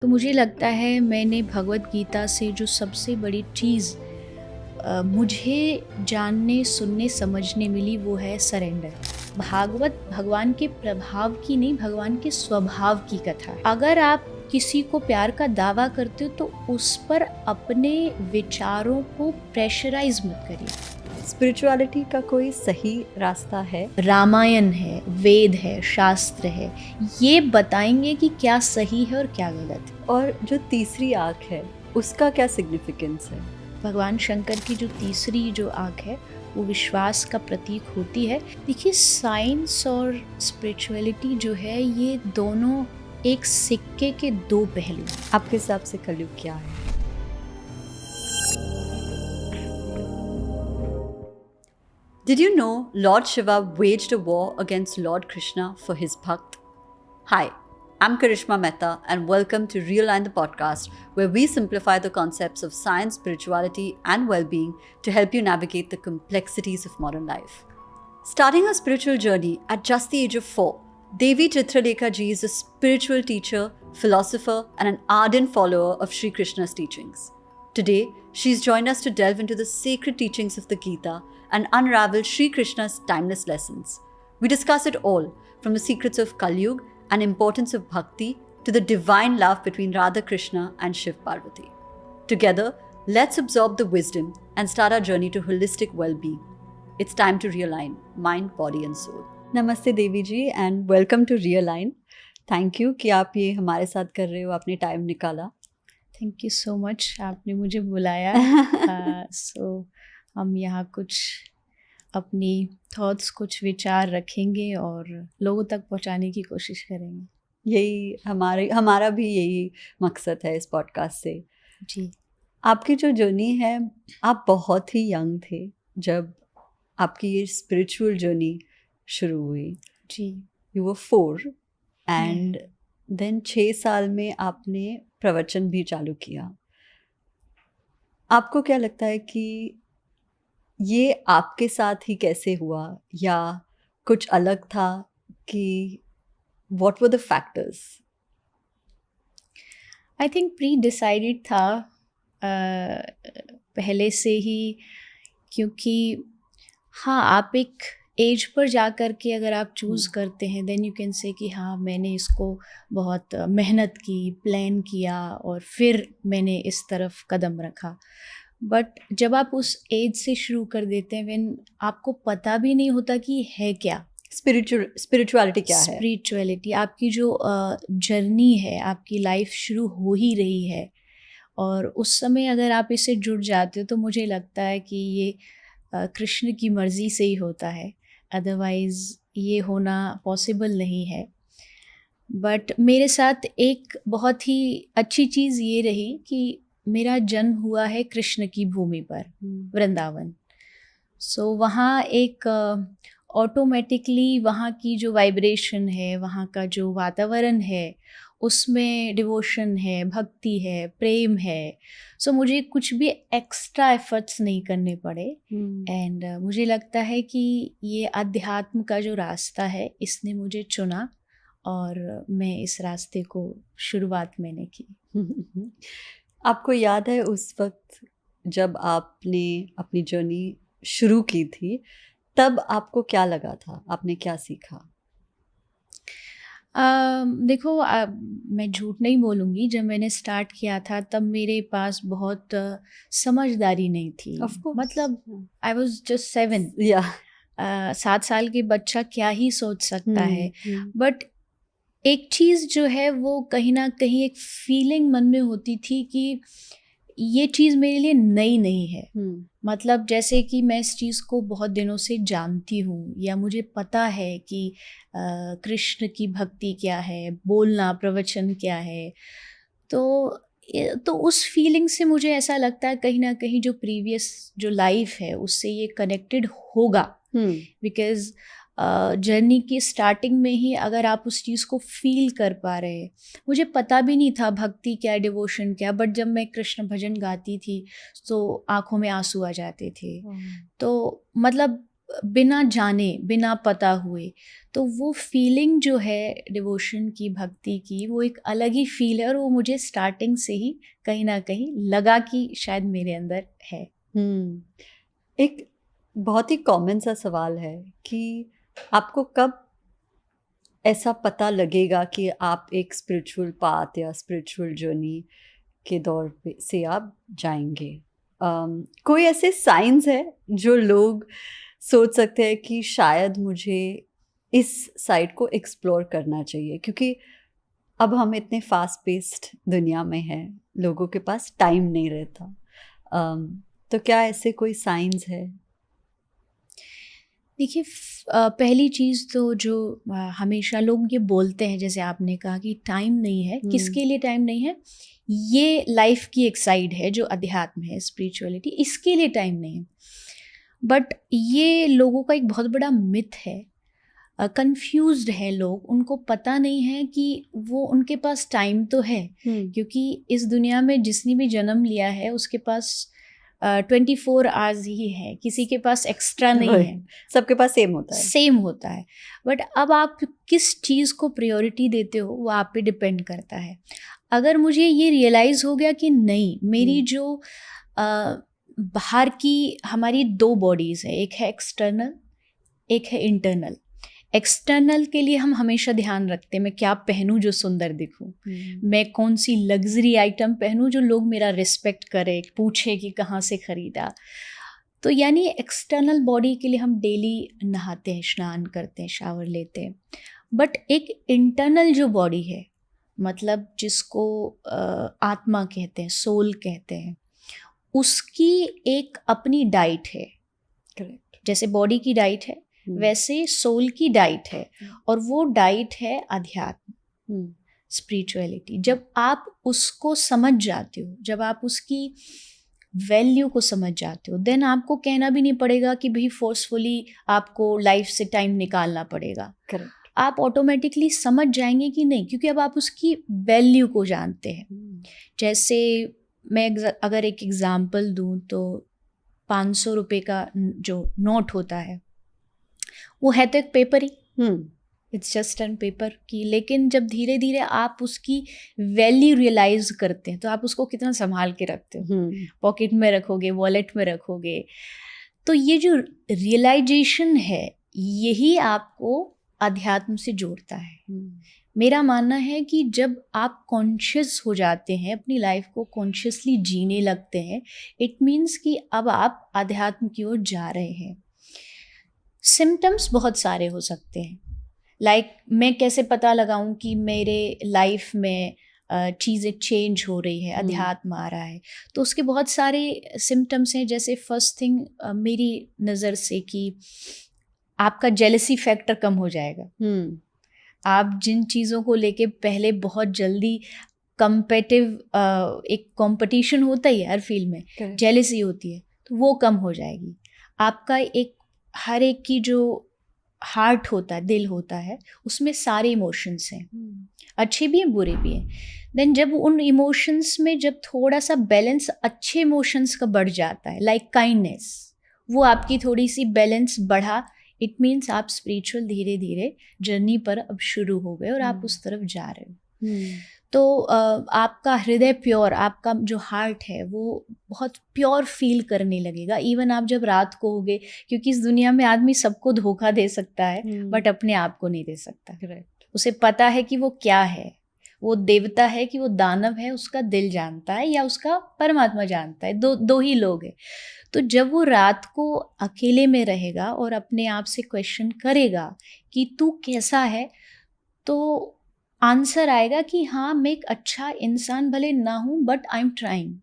तो मुझे लगता है मैंने भगवत गीता से जो सबसे बड़ी चीज़ मुझे जानने, सुनने, समझने मिली वो है सरेंडर। भागवत भगवान के प्रभाव की नहीं, भगवान के स्वभाव की कथा है। अगर आप किसी को प्यार का दावा करते हो तो उस पर अपने विचारों को प्रेशराइज मत करिए। स्पिरिचुअलिटी का कोई सही रास्ता है? रामायण है, वेद है, शास्त्र है, ये बताएंगे कि क्या सही है और क्या गलत है। और जो तीसरी आँख है उसका क्या सिग्निफिकेंस है? भगवान शंकर की जो तीसरी जो आँख है वो विश्वास का प्रतीक होती है। देखिए, साइंस और स्पिरिचुअलिटी जो है ये दोनों एक सिक्के के दो पहलू हैं। आपके हिसाब से कलयुग क्या है? Did you know Lord Shiva waged a war against Lord Krishna for his bhakt? Hi, I'm Karishma Mehta and welcome to Realign the podcast, where we simplify the concepts of science, spirituality and well-being to help you navigate the complexities of modern life. Starting her spiritual journey at just the age of 4, Devi Chitralekha ji is a spiritual teacher, philosopher and an ardent follower of Sri Krishna's teachings. Today, she's joined us to delve into the sacred teachings of the Gita and unravel Sri Krishna's timeless lessons. We discuss it all, from the secrets of Kali Yuga and importance of bhakti to the divine love between Radha Krishna and Shiv Parvati. Together, let's absorb the wisdom and start our journey to holistic well-being. It's time to realign mind, body and soul. Namaste Devi ji and welcome to Realign. Thank you कि आप ये हमारे साथ कर रहे हो, आपने time निकाला. थैंक यू सो मच, आपने मुझे बुलाया। सो हम यहाँ कुछ अपनी थॉट्स, कुछ विचार रखेंगे और लोगों तक पहुँचाने की कोशिश करेंगे। यही हमारा भी यही मकसद है इस पॉडकास्ट से। जी, आपकी जो जर्नी है, आप बहुत ही यंग थे जब आपकी ये स्पिरिचुअल जर्नी शुरू हुई। जी, यू वर 4 एंड देन 6 साल में आपने प्रवचन भी चालू किया। आपको क्या लगता है कि ये आपके साथ ही कैसे हुआ या कुछ अलग था कि what were the factors? I think pre decided था पहले से ही, क्योंकि हाँ, आप एक एज पर जा कर के अगर आप चूज़ करते हैं देन यू कैन से कि हाँ, मैंने इसको बहुत मेहनत की, प्लान किया और फिर मैंने इस तरफ कदम रखा। बट जब आप उस एज से शुरू कर देते हैं व्हेन आपको पता भी नहीं होता कि है क्या स्पिरिचुअलिटी क्या है, स्पिरिचुअलिटी, आपकी जो जर्नी है, आपकी लाइफ शुरू हो ही रही है और उस समय अगर आप इससे जुड़ जाते हो तो मुझे लगता है कि ये कृष्ण की मर्ज़ी से ही होता है, अदरवाइज़ ये होना पॉसिबल नहीं है। बट मेरे साथ एक बहुत ही अच्छी चीज़ ये रही कि मेरा जन्म हुआ है कृष्ण की भूमि पर, वृंदावन। सो वहाँ एक ऑटोमेटिकली वहाँ की जो वाइब्रेशन है, वहाँ का जो वातावरण है, उसमें डिवोशन है, भक्ति है, प्रेम है। सो मुझे कुछ भी एक्स्ट्रा एफर्ट्स नहीं करने पड़े एंड मुझे लगता है कि ये अध्यात्म का जो रास्ता है इसने मुझे चुना और मैं इस रास्ते को शुरुआत मैंने की। आपको याद है उस वक्त जब आपने अपनी जर्नी शुरू की थी, तब आपको क्या लगा था, आपने क्या सीखा? देखो, मैं झूठ नहीं बोलूँगी, जब मैंने स्टार्ट किया था तब मेरे पास बहुत समझदारी नहीं थी। Of course. मतलब आई वाज जस्ट 7। Yeah. 7 साल के बच्चा क्या ही सोच सकता है। बट एक चीज़ जो है वो कहीं ना कहीं एक फीलिंग मन में होती थी कि ये चीज़ मेरे लिए नई नहीं है। मतलब जैसे कि मैं इस चीज़ को बहुत दिनों से जानती हूँ या मुझे पता है कि कृष्ण की भक्ति क्या है, बोलना, प्रवचन क्या है। तो उस फीलिंग से मुझे ऐसा लगता है कहीं ना कहीं जो प्रीवियस जो लाइफ है उससे ये कनेक्टेड होगा। बिकॉज जर्नी की स्टार्टिंग में ही अगर आप उस चीज़ को फील कर पा रहे हैं, मुझे पता भी नहीं था भक्ति क्या, डिवोशन क्या, बट जब मैं कृष्ण भजन गाती थी तो आंखों में आंसू आ जाते थे। तो मतलब बिना जाने, बिना पता हुए, तो वो फीलिंग जो है डिवोशन की, भक्ति की, वो एक अलग ही फील है और वो मुझे स्टार्टिंग से ही कहीं न कहीं लगा कि शायद मेरे अंदर है। एक बहुत ही कॉमन सा सवाल है कि आपको कब ऐसा पता लगेगा कि आप एक स्पिरिचुअल पाथ या स्पिरिचुअल जर्नी के दौर पे से आप जाएंगे? कोई ऐसे साइंस है जो लोग सोच सकते हैं कि शायद मुझे इस साइड को एक्सप्लोर करना चाहिए, क्योंकि अब हम इतने फास्ट पेस्ड दुनिया में हैं, लोगों के पास टाइम नहीं रहता। तो क्या ऐसे कोई साइंस है? देखिए, पहली चीज़ तो जो हमेशा लोग ये बोलते हैं, जैसे आपने कहा कि टाइम नहीं है, किसके लिए टाइम नहीं है? ये लाइफ की एक साइड है जो अध्यात्म है, स्पिरिचुअलिटी, इसके लिए टाइम नहीं है। बट ये लोगों का एक बहुत बड़ा मिथ है, कंफ्यूज्ड है लोग, उनको पता नहीं है कि वो उनके पास टाइम तो है, क्योंकि इस दुनिया में जिसने भी जन्म लिया है उसके पास 24 आवर्स ही है, किसी के पास एक्स्ट्रा नहीं है, सबके पास सेम होता है। बट अब आप किस चीज़ को प्रायोरिटी देते हो वो आप पे डिपेंड करता है। अगर मुझे ये रियलाइज़ हो गया कि नहीं, मेरी जो बाहर की हमारी 2 बॉडीज़ है, एक है एक्सटर्नल, एक है इंटरनल। एक्सटर्नल के लिए हम हमेशा ध्यान रखते हैं, मैं क्या पहनूं जो सुंदर दिखूं, मैं कौन सी लग्जरी आइटम पहनूं जो लोग मेरा रिस्पेक्ट करे, पूछे कि कहाँ से ख़रीदा। तो यानी एक्सटर्नल बॉडी के लिए हम डेली नहाते हैं, स्नान करते हैं, शावर लेते हैं। बट एक इंटरनल जो बॉडी है, मतलब जिसको आत्मा कहते हैं, सोल कहते हैं, उसकी एक अपनी डाइट है। करेक्ट। जैसे बॉडी की डाइट है, वैसे सोल की डाइट है, और वो डाइट है अध्यात्म, स्पिरिचुअलिटी। जब आप उसको समझ जाते हो, जब आप उसकी वैल्यू को समझ जाते हो, देन आपको कहना भी नहीं पड़ेगा कि भाई फोर्सफुली आपको लाइफ से टाइम निकालना पड़ेगा। करेक्ट। आप ऑटोमेटिकली समझ जाएंगे कि नहीं, क्योंकि अब आप उसकी वैल्यू को जानते हैं। जैसे मैं अगर एक एग्जांपल दूं तो 500 रुपये का जो नोट होता है वो है तो एक paper he, it's just an paper की, लेकिन जब धीरे धीरे आप उसकी वैल्यू रियलाइज करते हैं तो आप उसको कितना संभाल के रखते हो, पॉकेट में रखोगे, वॉलेट में रखोगे। तो ये जो रियलाइजेशन है यही आपको अध्यात्म से जोड़ता है। मेरा मानना है कि जब आप कॉन्शियस हो जाते हैं, अपनी लाइफ को कॉन्शियसली जीने लगते हैं, इट मीन्स कि अब आप अध्यात्म की ओर जा रहे हैं। सिम्टम्स बहुत सारे हो सकते हैं, लाइक मैं कैसे पता लगाऊं कि मेरे लाइफ में चीज़ें चेंज हो रही है, अध्यात्म आ रहा है। तो उसके बहुत सारे सिम्टम्स हैं। जैसे फर्स्ट थिंग मेरी नज़र से कि आपका जेलसी फैक्टर कम हो जाएगा। आप जिन चीज़ों को लेके पहले बहुत जल्दी कंपेटिव, एक कंपटीशन होता ही है हर फील्ड में, जेलसी होती है, तो वो कम हो जाएगी। आपका एक हर एक की जो हार्ट होता है, दिल होता है, उसमें सारे इमोशंस हैं, अच्छे भी हैं बुरे भी हैं। देन जब उन इमोशंस में जब थोड़ा सा बैलेंस अच्छे इमोशंस का बढ़ जाता है, लाइक काइंडनेस, वो आपकी थोड़ी सी बैलेंस बढ़ा, इट मीन्स आप स्पिरिचुअल धीरे धीरे जर्नी पर अब शुरू हो गए और आप उस तरफ जा रहे हो। तो आपका हृदय प्योर, आपका जो हार्ट है वो बहुत प्योर फील करने लगेगा। इवन आप जब रात को होगे, क्योंकि इस दुनिया में आदमी सबको धोखा दे सकता है बट अपने आप को नहीं दे सकता। करेक्ट। उसे पता है कि वो क्या है, वो देवता है कि वो दानव है, उसका दिल जानता है या उसका परमात्मा जानता है, दो ही लोग हैं। तो जब वो रात को अकेले में रहेगा और अपने आप से क्वेश्चन करेगा कि तू कैसा है, तो आंसर आएगा कि हाँ, मैं एक अच्छा इंसान भले ना हूँ but I am trying.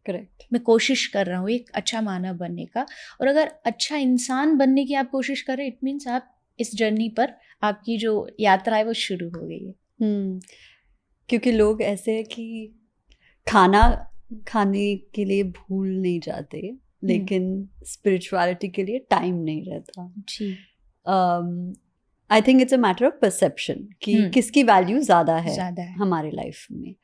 Correct. मैं कोशिश कर रहा हूँ एक अच्छा मानव बनने का। और अगर अच्छा इंसान बनने की आप कोशिश कर रहे हैं, इट मीन्स आप इस जर्नी पर, आपकी जो यात्रा है वो शुरू हो गई है। क्योंकि लोग ऐसे हैं कि खाना खाने के लिए भूल नहीं जाते, लेकिन स्पिरिचुअलिटी के लिए टाइम नहीं रहता। जी। I think it's a matter of perception कि किसकी वैल्यू ज़्यादा है ज़्यादा है हमारे लाइफ में।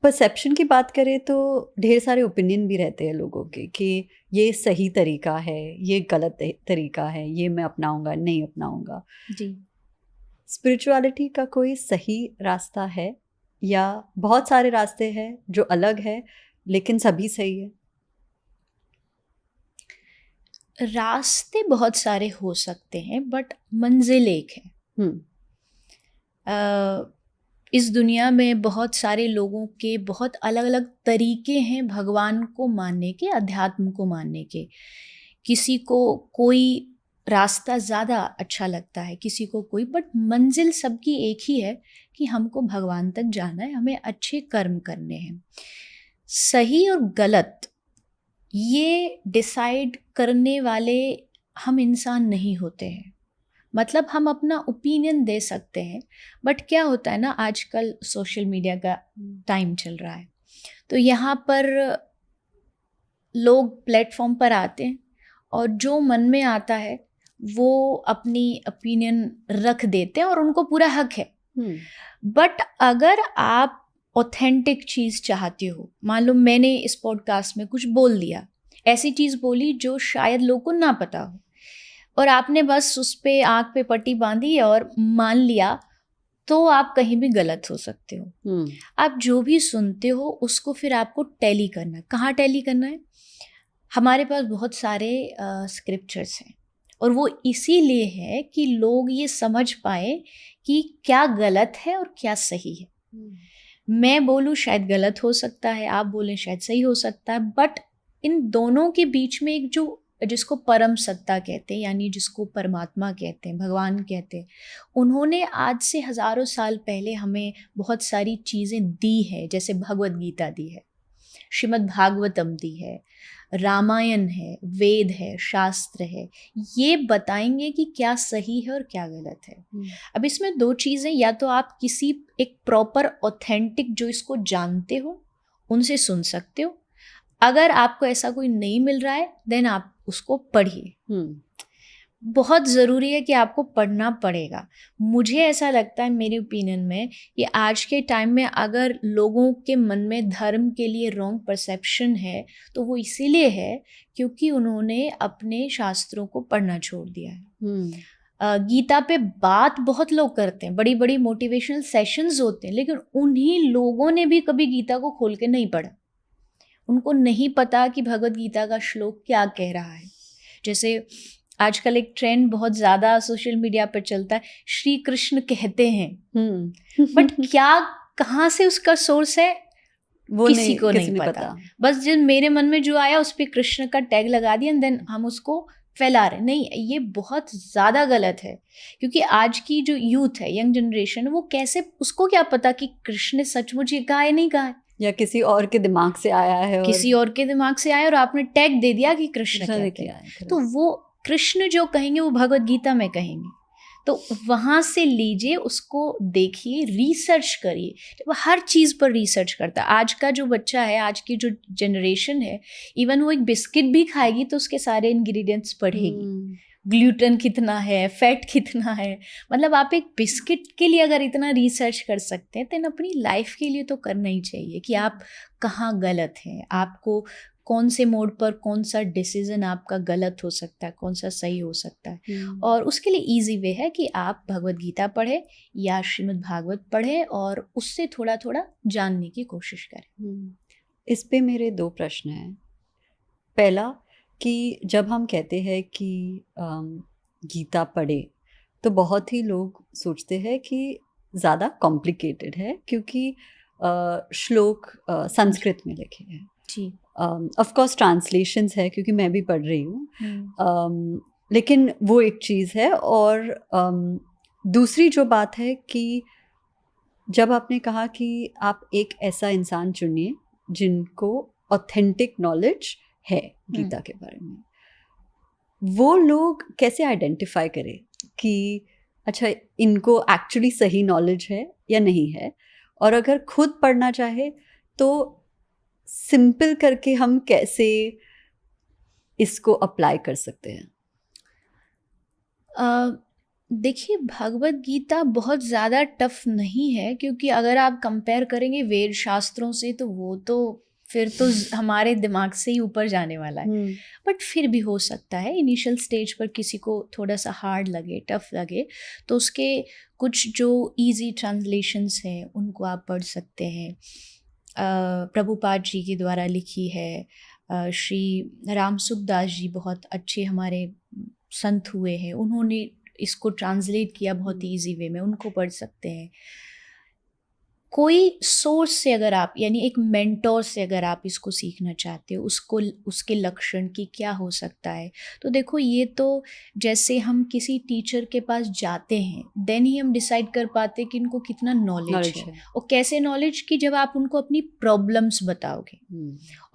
परसेप्शन की बात करें तो ढेर सारे ओपिनियन भी रहते हैं लोगों के कि ये सही तरीका है, ये गलत तरीका है, ये मैं अपनाऊंगा नहीं अपनाऊंगा। जी। स्पिरिचुअलिटी का कोई सही रास्ता है या बहुत सारे रास्ते हैं जो अलग है लेकिन सभी सही है? रास्ते बहुत सारे हो सकते हैं बट मंजिल एक है। इस दुनिया में बहुत सारे लोगों के बहुत अलग अलग तरीके हैं भगवान को मानने के, अध्यात्म को मानने के। किसी को कोई रास्ता ज़्यादा अच्छा लगता है, किसी को कोई, बट मंजिल सबकी एक ही है कि हमको भगवान तक जाना है, हमें अच्छे कर्म करने हैं। सही और गलत ये डिसाइड करने वाले हम इंसान नहीं होते हैं। मतलब हम अपना ओपिनियन दे सकते हैं, बट क्या होता है ना, आजकल सोशल मीडिया का टाइम चल रहा है, तो यहाँ पर लोग प्लेटफॉर्म पर आते हैं और जो मन में आता है वो अपनी ओपिनियन रख देते हैं और उनको पूरा हक है। बट अगर आप ऑथेंटिक चीज़ चाहते हो, मान लो मैंने इस पॉडकास्ट में कुछ बोल दिया, ऐसी चीज़ बोली जो शायद लोगों को ना पता हो, और आपने बस उस पे आँख पे पट्टी बांधी और मान लिया, तो आप कहीं भी गलत हो सकते हो। आप जो भी सुनते हो उसको फिर आपको टैली करना है। कहाँ टैली करना है? हमारे पास बहुत सारे स्क्रिप्चर्स हैं और वो इसीलिए है कि लोग ये समझ पाए कि क्या गलत है और क्या सही है। मैं बोलूँ शायद गलत हो सकता है, आप बोलें शायद सही हो सकता है, बट इन दोनों के बीच में एक जो जिसको परम सत्ता कहते हैं, यानी जिसको परमात्मा कहते हैं, भगवान कहते हैं, उन्होंने आज से हज़ारों साल पहले हमें बहुत सारी चीज़ें दी है। जैसे भगवद गीता दी है, श्रीमद् भागवतम दी है, रामायण है, वेद है, शास्त्र है, ये बताएंगे कि क्या सही है और क्या गलत है। अब इसमें दो चीज़ें, या तो आप किसी एक प्रॉपर ऑथेंटिक जो इसको जानते हो उनसे सुन सकते हो, अगर आपको ऐसा कोई नहीं मिल रहा है देन आप उसको पढ़िए। बहुत ज़रूरी है कि आपको पढ़ना पड़ेगा। मुझे ऐसा लगता है, मेरे ओपिनियन में, कि आज के टाइम में अगर लोगों के मन में धर्म के लिए रॉन्ग परसेप्शन है तो वो इसीलिए है क्योंकि उन्होंने अपने शास्त्रों को पढ़ना छोड़ दिया है। गीता पे बात बहुत लोग करते हैं, बड़ी बड़ी मोटिवेशनल सेशंस होते हैं, लेकिन उन्हीं लोगों ने भी कभी गीता को खोल के नहीं पढ़ा। उनको नहीं पता कि भगवद गीता का श्लोक क्या कह रहा है। जैसे आजकल एक ट्रेंड बहुत ज़्यादा सोशल मीडिया पर चलता है, श्री कृष्ण कहते हैं, बट क्या कहाँ से उसका सोर्स है वो किसी को नहीं पता। बस जिन मेरे मन में जो आया उस पर कृष्ण का टैग लगा दिया एंड देन हम उसको फैला रहे। नहीं, ये बहुत ज़्यादा गलत है, क्योंकि आज की जो यूथ है, यंग जनरेशन, वो कैसे, उसको क्या पता कि कृष्ण ने सचमुच ये कहा है नहीं कहा है, या और के दिमाग से आया है, किसी और के दिमाग से आया और आपने टैग दे दिया कि कृष्ण कहते हैं। तो वो कृष्ण जो कहेंगे वो भगवद गीता में कहेंगे, तो वहाँ से लीजिए, उसको देखिए, रिसर्च करिए। जब हर चीज़ पर रिसर्च करता है, आज का जो बच्चा है, आज की जो जनरेशन है, इवन वो एक बिस्किट भी खाएगी तो उसके सारे इंग्रेडिएंट्स पढ़ेगी, ग्लूटेन कितना है, फैट कितना है। मतलब आप एक बिस्किट के लिए अगर इतना रिसर्च कर सकते हैं तो अपनी लाइफ के लिए तो करना ही चाहिए कि आप कहाँ गलत हैं, आपको कौन से मोड पर कौन सा डिसीजन आपका गलत हो सकता है, कौन सा सही हो सकता है। और उसके लिए इजी वे है कि आप भगवद गीता पढ़ें या श्रीमद् भागवत पढ़ें और उससे थोड़ा थोड़ा जानने की कोशिश करें। इस पे मेरे दो प्रश्न हैं। पहला, कि जब हम कहते हैं कि गीता पढ़े तो बहुत ही लोग सोचते हैं कि ज़्यादा कॉम्प्लिकेटेड है क्योंकि श्लोक संस्कृत में लिखे हैं। जी, ऑफ कोर्स ट्रांसलेशंस है क्योंकि मैं भी पढ़ रही हूँ, लेकिन वो एक चीज़ है। और दूसरी जो बात है कि जब आपने कहा कि आप एक ऐसा इंसान चुनिए जिनको ऑथेंटिक नॉलेज है गीता के बारे में, वो लोग कैसे आइडेंटिफाई करें कि अच्छा इनको एक्चुअली सही नॉलेज है या नहीं है, और अगर खुद पढ़ना चाहे तो सिंपल करके हम कैसे इसको अप्लाई कर सकते हैं? देखिए, भगवत गीता बहुत ज़्यादा टफ नहीं है, क्योंकि अगर आप कंपेयर करेंगे वेद शास्त्रों से तो वो तो फिर तो हमारे दिमाग से ही ऊपर जाने वाला है। बट फिर भी हो सकता है इनिशियल स्टेज पर किसी को थोड़ा सा हार्ड लगे, टफ लगे, तो उसके कुछ जो इजी ट्रांसलेशंस हैं उनको आप पढ़ सकते हैं। प्रभुपाद जी के द्वारा लिखी है, श्री राम सुखदास जी बहुत अच्छे हमारे संत हुए हैं, उन्होंने इसको ट्रांसलेट किया बहुत इजी वे में, उनको पढ़ सकते हैं। कोई सोर्स से अगर आप, यानी एक मेंटोर से अगर आप इसको सीखना चाहते हो, उसको उसके लक्षण की क्या हो सकता है, तो देखो ये तो जैसे हम किसी टीचर के पास जाते हैं देन ही हम डिसाइड कर पाते हैं कि इनको कितना नॉलेज है। और कैसे नॉलेज की, जब आप उनको अपनी प्रॉब्लम्स बताओगे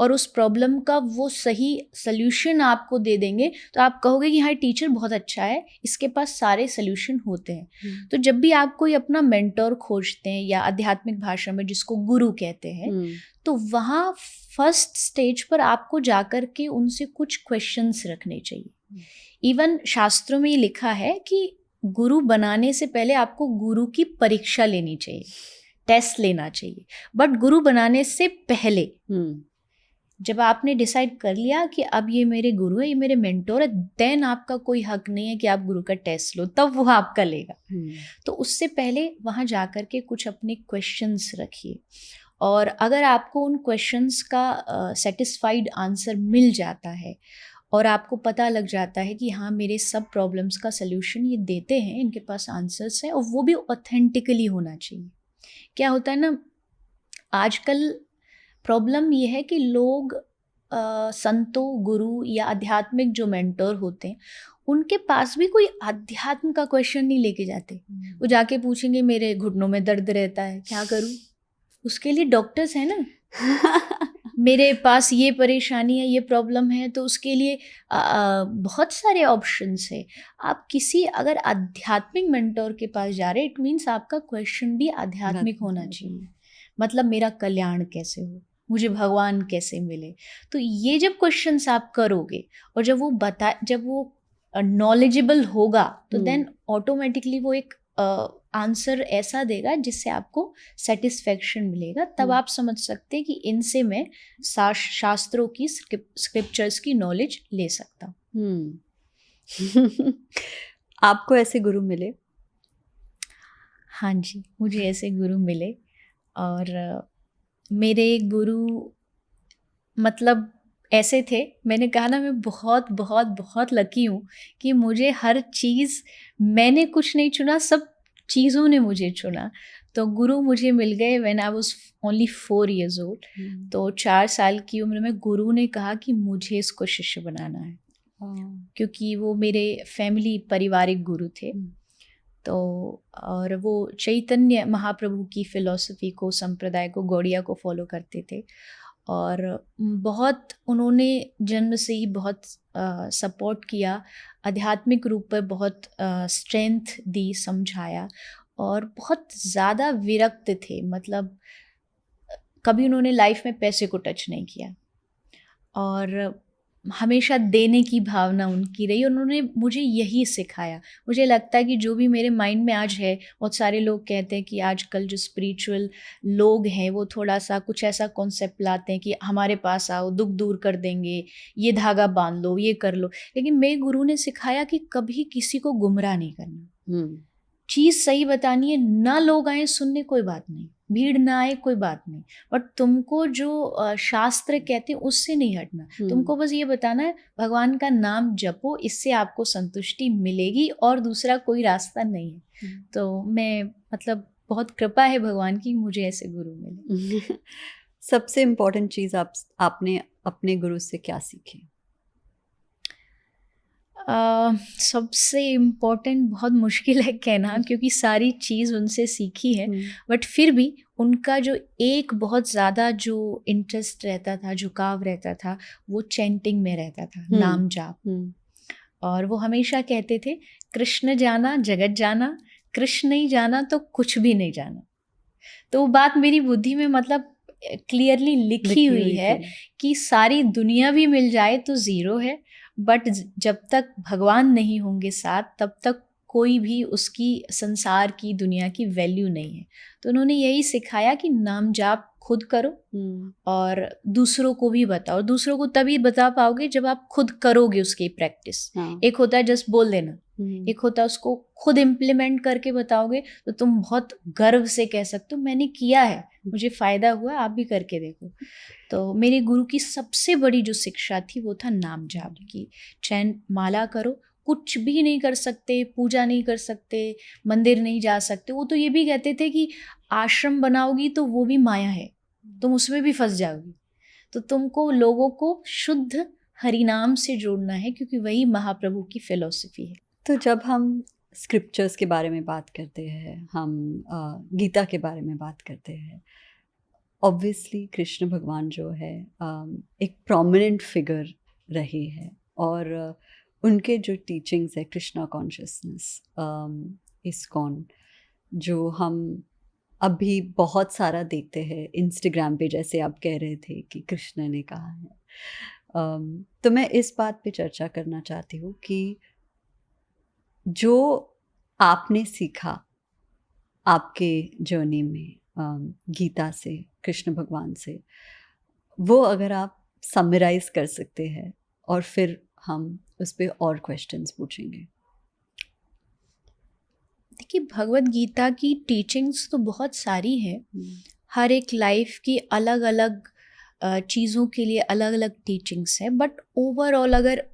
और उस प्रॉब्लम का वो सही सल्यूशन आपको दे देंगे, तो आप कहोगे कि हाँ टीचर बहुत अच्छा है, इसके पास सारे सल्यूशन होते हैं। तो जब भी आप कोई अपना मेंटोर खोजते हैं, या आध्यात्मिक भाषा में जिसको गुरु कहते हैं, तो वहाँ फर्स्ट स्टेज पर आपको जाकर के उनसे कुछ क्वेश्चंस रखने चाहिए। इवन शास्त्रों में ये लिखा है कि गुरु बनाने से पहले आपको गुरु की परीक्षा लेनी चाहिए, टेस्ट लेना चाहिए। बट गुरु बनाने से पहले जब आपने डिसाइड कर लिया कि अब ये मेरे गुरु है, ये मेरे मेंटोर है, देन आपका कोई हक नहीं है कि आप गुरु का टेस्ट लो, तब वो आपका लेगा। तो उससे पहले वहाँ जाकर के कुछ अपने क्वेश्चंस रखिए, और अगर आपको उन क्वेश्चंस का सेटिस्फाइड आंसर मिल जाता है और आपको पता लग जाता है कि हाँ मेरे सब प्रॉब्लम्स का सल्यूशन ये देते हैं, इनके पास आंसर्स हैं, और वो भी ऑथेंटिकली होना चाहिए। क्या होता है ना, आजकल प्रॉब्लम ये है कि लोग संतों, गुरु या आध्यात्मिक जो मेंटोर होते हैं, उनके पास भी कोई अध्यात्म का क्वेश्चन नहीं लेके जाते। वो जाके पूछेंगे मेरे घुटनों में दर्द रहता है, क्या करूं? उसके लिए डॉक्टर्स हैं ना। मेरे पास ये परेशानी है, ये प्रॉब्लम है, तो उसके लिए बहुत सारे ऑप्शंस है। आप किसी अगर आध्यात्मिक मेंटोर के पास जा रहे हैं, इट मीन्स आपका क्वेश्चन भी आध्यात्मिक होना चाहिए। मतलब मेरा कल्याण कैसे हो, मुझे भगवान कैसे मिले। तो ये जब क्वेश्चंस आप करोगे और जब वो नॉलेजेबल होगा, तो देन ऑटोमेटिकली वो एक आंसर ऐसा देगा जिससे आपको सेटिस्फेक्शन मिलेगा। तब आप समझ सकते हैं कि इनसे मैं शास्त्रों की, स्क्रिप्चर्स की नॉलेज ले सकता हूँ। आपको ऐसे गुरु मिले? हाँ जी, मुझे ऐसे गुरु मिले, और मेरे गुरु मतलब ऐसे थे, मैंने कहा ना मैं बहुत बहुत बहुत लकी हूँ कि मुझे हर चीज़, मैंने कुछ नहीं चुना, सब चीज़ों ने मुझे चुना। तो गुरु मुझे मिल गए when I was only 4 years old। तो 4 साल की उम्र में गुरु ने कहा कि मुझे इसको शिष्य बनाना है, क्योंकि वो मेरे फैमिली पारिवारिक गुरु थे। तो और वो चैतन्य महाप्रभु की फ़िलॉसफ़ी को, संप्रदाय को, गौड़िया को फॉलो करते थे, और बहुत उन्होंने जन्म से ही बहुत सपोर्ट किया, आध्यात्मिक रूप पर बहुत स्ट्रेंथ दी, समझाया, और बहुत ज़्यादा विरक्त थे। मतलब कभी उन्होंने लाइफ में पैसे को टच नहीं किया, और हमेशा देने की भावना उनकी रही। उन्होंने मुझे यही सिखाया। मुझे लगता है कि जो भी मेरे माइंड में आज है, बहुत सारे लोग कहते हैं कि आजकल जो स्पिरिचुअल लोग हैं वो थोड़ा सा कुछ ऐसा कॉन्सेप्ट लाते हैं कि हमारे पास आओ, दुख दूर कर देंगे, ये धागा बांध लो, ये कर लो। लेकिन मेरे गुरु ने सिखाया कि कभी किसी को गुमराह नहीं करना, चीज़ सही बतानी है। ना लोग आए सुनने, कोई बात नहीं, भीड़ ना आए, कोई बात नहीं, बट तुमको जो शास्त्र कहते हैं उससे नहीं हटना। तुमको बस ये बताना है भगवान का नाम जपो, इससे आपको संतुष्टि मिलेगी, और दूसरा कोई रास्ता नहीं है। तो मैं मतलब बहुत कृपा है भगवान की, मुझे ऐसे गुरु मिले। सबसे इम्पोर्टेंट चीज़ आपने अपने गुरु से क्या सीखी? सबसे इम्पोर्टेंट बहुत मुश्किल है कहना, क्योंकि सारी चीज़ उनसे सीखी है, बट फिर भी उनका जो एक बहुत ज़्यादा जो इंटरेस्ट रहता था, झुकाव रहता था, वो चैंटिंग में रहता था, नाम जाप। और वो हमेशा कहते थे, कृष्ण जाना जगत जाना, कृष्ण नहीं जाना तो कुछ भी नहीं जाना। तो वो बात मेरी बुद्धि में मतलब क्लियरली लिखी हुई है कि सारी दुनिया भी मिल जाए तो ज़ीरो है, बट जब तक भगवान नहीं होंगे साथ, तब तक कोई भी उसकी संसार की दुनिया की वैल्यू नहीं है। तो उन्होंने यही सिखाया कि नाम जाप खुद करो और दूसरों को भी बताओ। दूसरों को तभी बता पाओगे जब आप खुद करोगे उसकी प्रैक्टिस। एक होता है जस्ट बोल देना, एक होता है उसको खुद इम्प्लीमेंट करके बताओगे तो तुम बहुत गर्व से कह सकते हो मैंने किया है, मुझे फ़ायदा हुआ, आप भी करके देखो। तो मेरे गुरु की सबसे बड़ी जो शिक्षा थी वो था नाम जाप की। चैन माला करो, कुछ भी नहीं कर सकते, पूजा नहीं कर सकते, मंदिर नहीं जा सकते। वो तो ये भी कहते थे कि आश्रम बनाओगी तो वो भी माया है, तुम उसमें भी फंस जाओगी। तो तुमको लोगों को शुद्ध हरिनाम से जोड़ना है, क्योंकि वही महाप्रभु की फिलॉसफी है। तो जब हम स्क्रिप्चर्स के बारे में बात करते हैं, हम गीता के बारे में बात करते हैं, ऑब्वियसली कृष्ण भगवान जो है एक प्रोमिनेंट फिगर रहे हैं, और उनके जो टीचिंग्स है कृष्णा कॉन्शियसनेस, इस्कॉन, जो हम अभी बहुत सारा देखते हैं इंस्टाग्राम पे, जैसे आप कह रहे थे कि कृष्ण ने कहा है। तो मैं इस बात पे चर्चा करना चाहती हूँ कि जो आपने सीखा आपके जर्नी में गीता से, कृष्ण भगवान से, वो अगर आप समराइज कर सकते हैं और फिर हम उस पर और क्वेश्चंस पूछेंगे। देखिए, भगवत गीता की टीचिंग्स तो बहुत सारी है, हर एक लाइफ की अलग अलग चीज़ों के लिए अलग अलग टीचिंग्स है। बट ओवरऑल अगर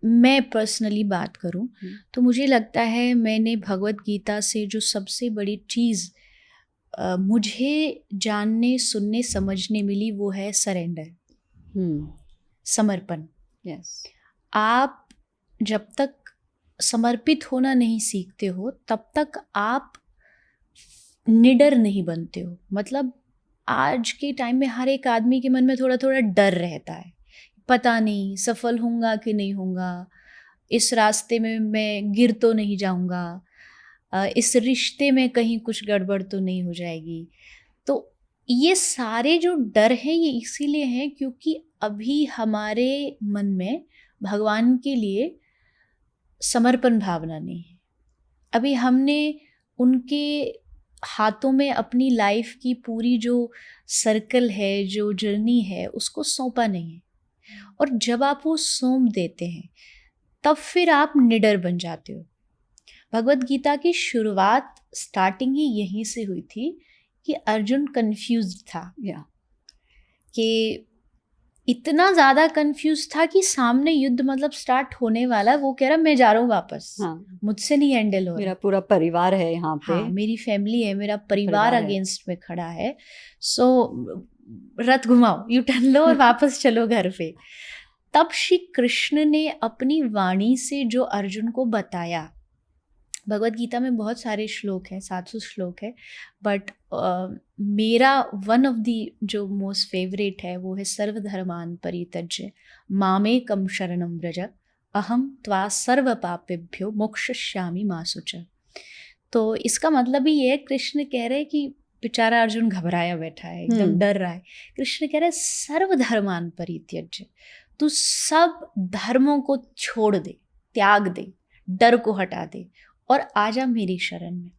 मैं पर्सनली बात करूं तो मुझे लगता है मैंने भगवत गीता से जो सबसे बड़ी चीज़ मुझे जानने, सुनने, समझने मिली वो है सरेंडर, समर्पण। यस। आप जब तक समर्पित होना नहीं सीखते हो तब तक आप निडर नहीं बनते हो। मतलब आज के टाइम में हर एक आदमी के मन में थोड़ा थोड़ा डर रहता है, पता नहीं सफल होऊंगा कि नहीं होऊंगा, इस रास्ते में मैं गिर तो नहीं जाऊंगा, इस रिश्ते में कहीं कुछ गड़बड़ तो नहीं हो जाएगी। तो ये सारे जो डर हैं ये इसीलिए हैं क्योंकि अभी हमारे मन में भगवान के लिए समर्पण भावना नहीं है। अभी हमने उनके हाथों में अपनी लाइफ की पूरी जो सर्कल है, जो जर्नी है, उसको सौंपा नहीं है। और जब आप वो सौंप देते हैं तब फिर आप निडर बन जाते हो। भगवत गीता की शुरुआत, स्टार्टिंग ही यहीं से हुई थी कि अर्जुन कंफ्यूज्ड था, कि इतना ज़्यादा कंफ्यूज था कि सामने युद्ध मतलब स्टार्ट होने वाला, वो कह रहा मैं जा रहा हूँ वापस, मुझसे नहीं हैंडल हो रहा, मेरा पूरा परिवार है यहाँ पे, मेरी फैमिली है, मेरा परिवार अगेंस्ट में खड़ा है, सो रथ घुमाओ, यू टर्न लो और वापस चलो घर पे। तब श्री कृष्ण ने अपनी वाणी से जो अर्जुन को बताया, भगवत गीता में बहुत सारे श्लोक हैं, 700 श्लोक है, बट मेरा वन ऑफ दी जो मोस्ट फेवरेट है वो है सर्वधर्मान परित्यज्य मामेकं शरणं व्रज अहम त्वा सर्व पापेभ्यो मोक्षयिष्यामि मा शुचः। तो इसका मतलब ही ये है, कृष्ण कह रहे हैं कि बेचारा अर्जुन घबराया बैठा है, एकदम डर रहा है। कृष्ण कह रहे हैं सर्वधर्मान परित्यज्य, तू सब धर्मों को छोड़ दे, त्याग दे, डर को हटा दे और आजा मेरी शरण में।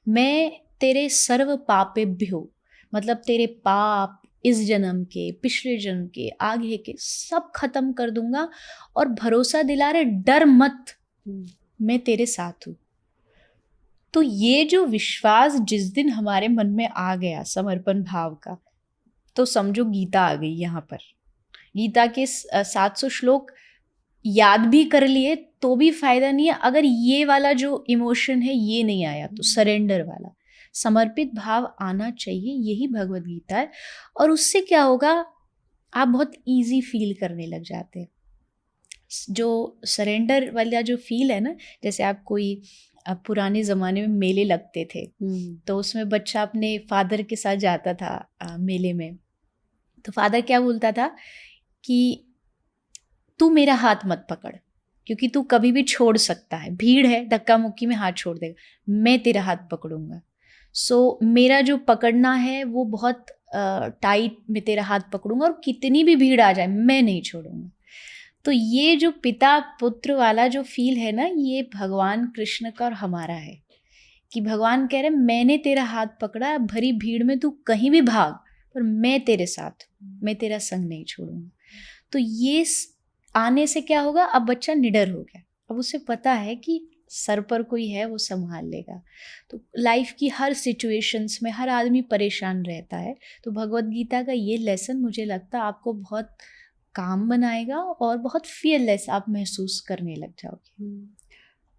मैं तेरे सर्व पापेभ्यो, मतलब तेरे पाप इस जन्म के, पिछले जन्म के, आगे के, सब खत्म कर दूंगा और भरोसा दिला रहे डर मत, मैं तेरे साथ हूँ। तो ये जो विश्वास जिस दिन हमारे मन में आ गया समर्पण भाव का, तो समझो गीता आ गई यहाँ पर। गीता के 700 श्लोक याद भी कर लिए तो भी फायदा नहीं है अगर ये वाला जो इमोशन है ये नहीं आया तो। सरेंडर वाला समर्पित भाव आना चाहिए, यही भगवत गीता है। और उससे क्या होगा, आप बहुत इजी फील करने लग जाते हैं। जो सरेंडर वाला जो फील है ना, जैसे आप कोई पुराने ज़माने में मेले लगते थे तो उसमें बच्चा अपने फादर के साथ जाता था मेले में, तो फादर क्या बोलता था कि तू मेरा हाथ मत पकड़ क्योंकि तू कभी भी छोड़ सकता है, भीड़ है, धक्का मुक्की में हाथ छोड़ देगा, मैं तेरा हाथ पकड़ूंगा। सो मेरा जो पकड़ना है वो बहुत टाइट में तेरा हाथ पकड़ूंगा और कितनी भी भीड़ आ जाए मैं नहीं छोड़ूंगा। तो ये जो पिता पुत्र वाला जो फील है ना, ये भगवान कृष्ण का और हमारा है, कि भगवान कह रहे मैंने तेरा हाथ पकड़ा, भरी भीड़ में तू कहीं भी भाग, पर मैं तेरे साथ हूँ, मैं तेरा संग नहीं छोड़ूंगा। तो ये आने से क्या होगा, अब बच्चा निडर हो गया, अब उसे पता है कि सर पर कोई है, वो संभाल लेगा। तो लाइफ की हर सिचुएशंस में हर आदमी परेशान रहता है, तो भगवत गीता का ये लेसन मुझे लगता है आपको बहुत काम बनाएगा और बहुत फियरलेस आप महसूस करने लग जाओगे।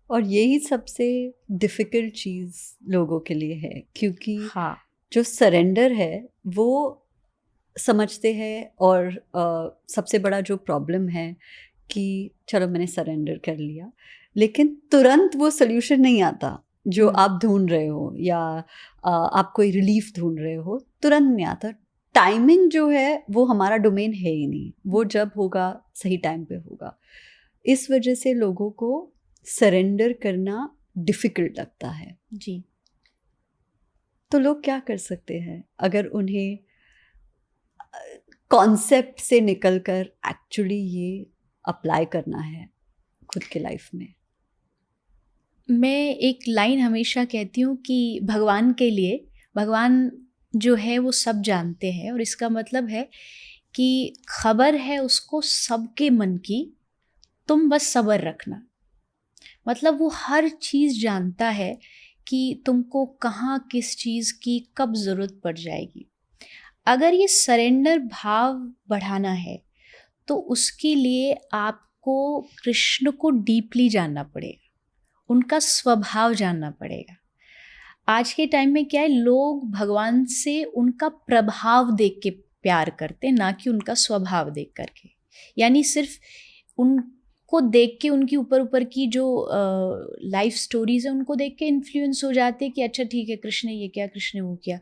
और यही सबसे डिफ़िकल्ट चीज़ लोगों के लिए है, क्योंकि हाँ, जो सरेंडर है वो समझते हैं, और सबसे बड़ा जो प्रॉब्लम है कि चलो मैंने सरेंडर कर लिया, लेकिन तुरंत वो सोल्यूशन नहीं आता जो आप ढूंढ रहे हो, या आप कोई रिलीफ ढूंढ रहे हो, तुरंत नहीं आता। टाइमिंग जो है वो हमारा डोमेन है ही नहीं, वो जब होगा सही टाइम पे होगा। इस वजह से लोगों को सरेंडर करना डिफ़िकल्ट लगता है जी। तो लोग क्या कर सकते हैं अगर उन्हें कॉन्सेप्ट से निकलकर एक्चुअली ये अप्लाई करना है खुद के लाइफ में? मैं एक लाइन हमेशा कहती हूँ कि भगवान के लिए, भगवान जो है वो सब जानते हैं, और इसका मतलब है कि खबर है उसको सबके मन की, तुम बस सब्र रखना। मतलब वो हर चीज़ जानता है कि तुमको कहाँ किस चीज़ की कब ज़रूरत पड़ जाएगी। अगर ये सरेंडर भाव बढ़ाना है तो उसके लिए आपको कृष्ण को डीपली जानना पड़ेगा, उनका स्वभाव जानना पड़ेगा। आज के टाइम में क्या है, लोग भगवान से उनका प्रभाव देख के प्यार करते, ना कि उनका स्वभाव देख करके। यानी सिर्फ उनको देख के, उनकी ऊपर ऊपर की जो लाइफ स्टोरीज है उनको देख के इन्फ्लुएंस हो जाते हैं कि अच्छा ठीक है, कृष्ण ने ये किया, कृष्ण ने वो किया।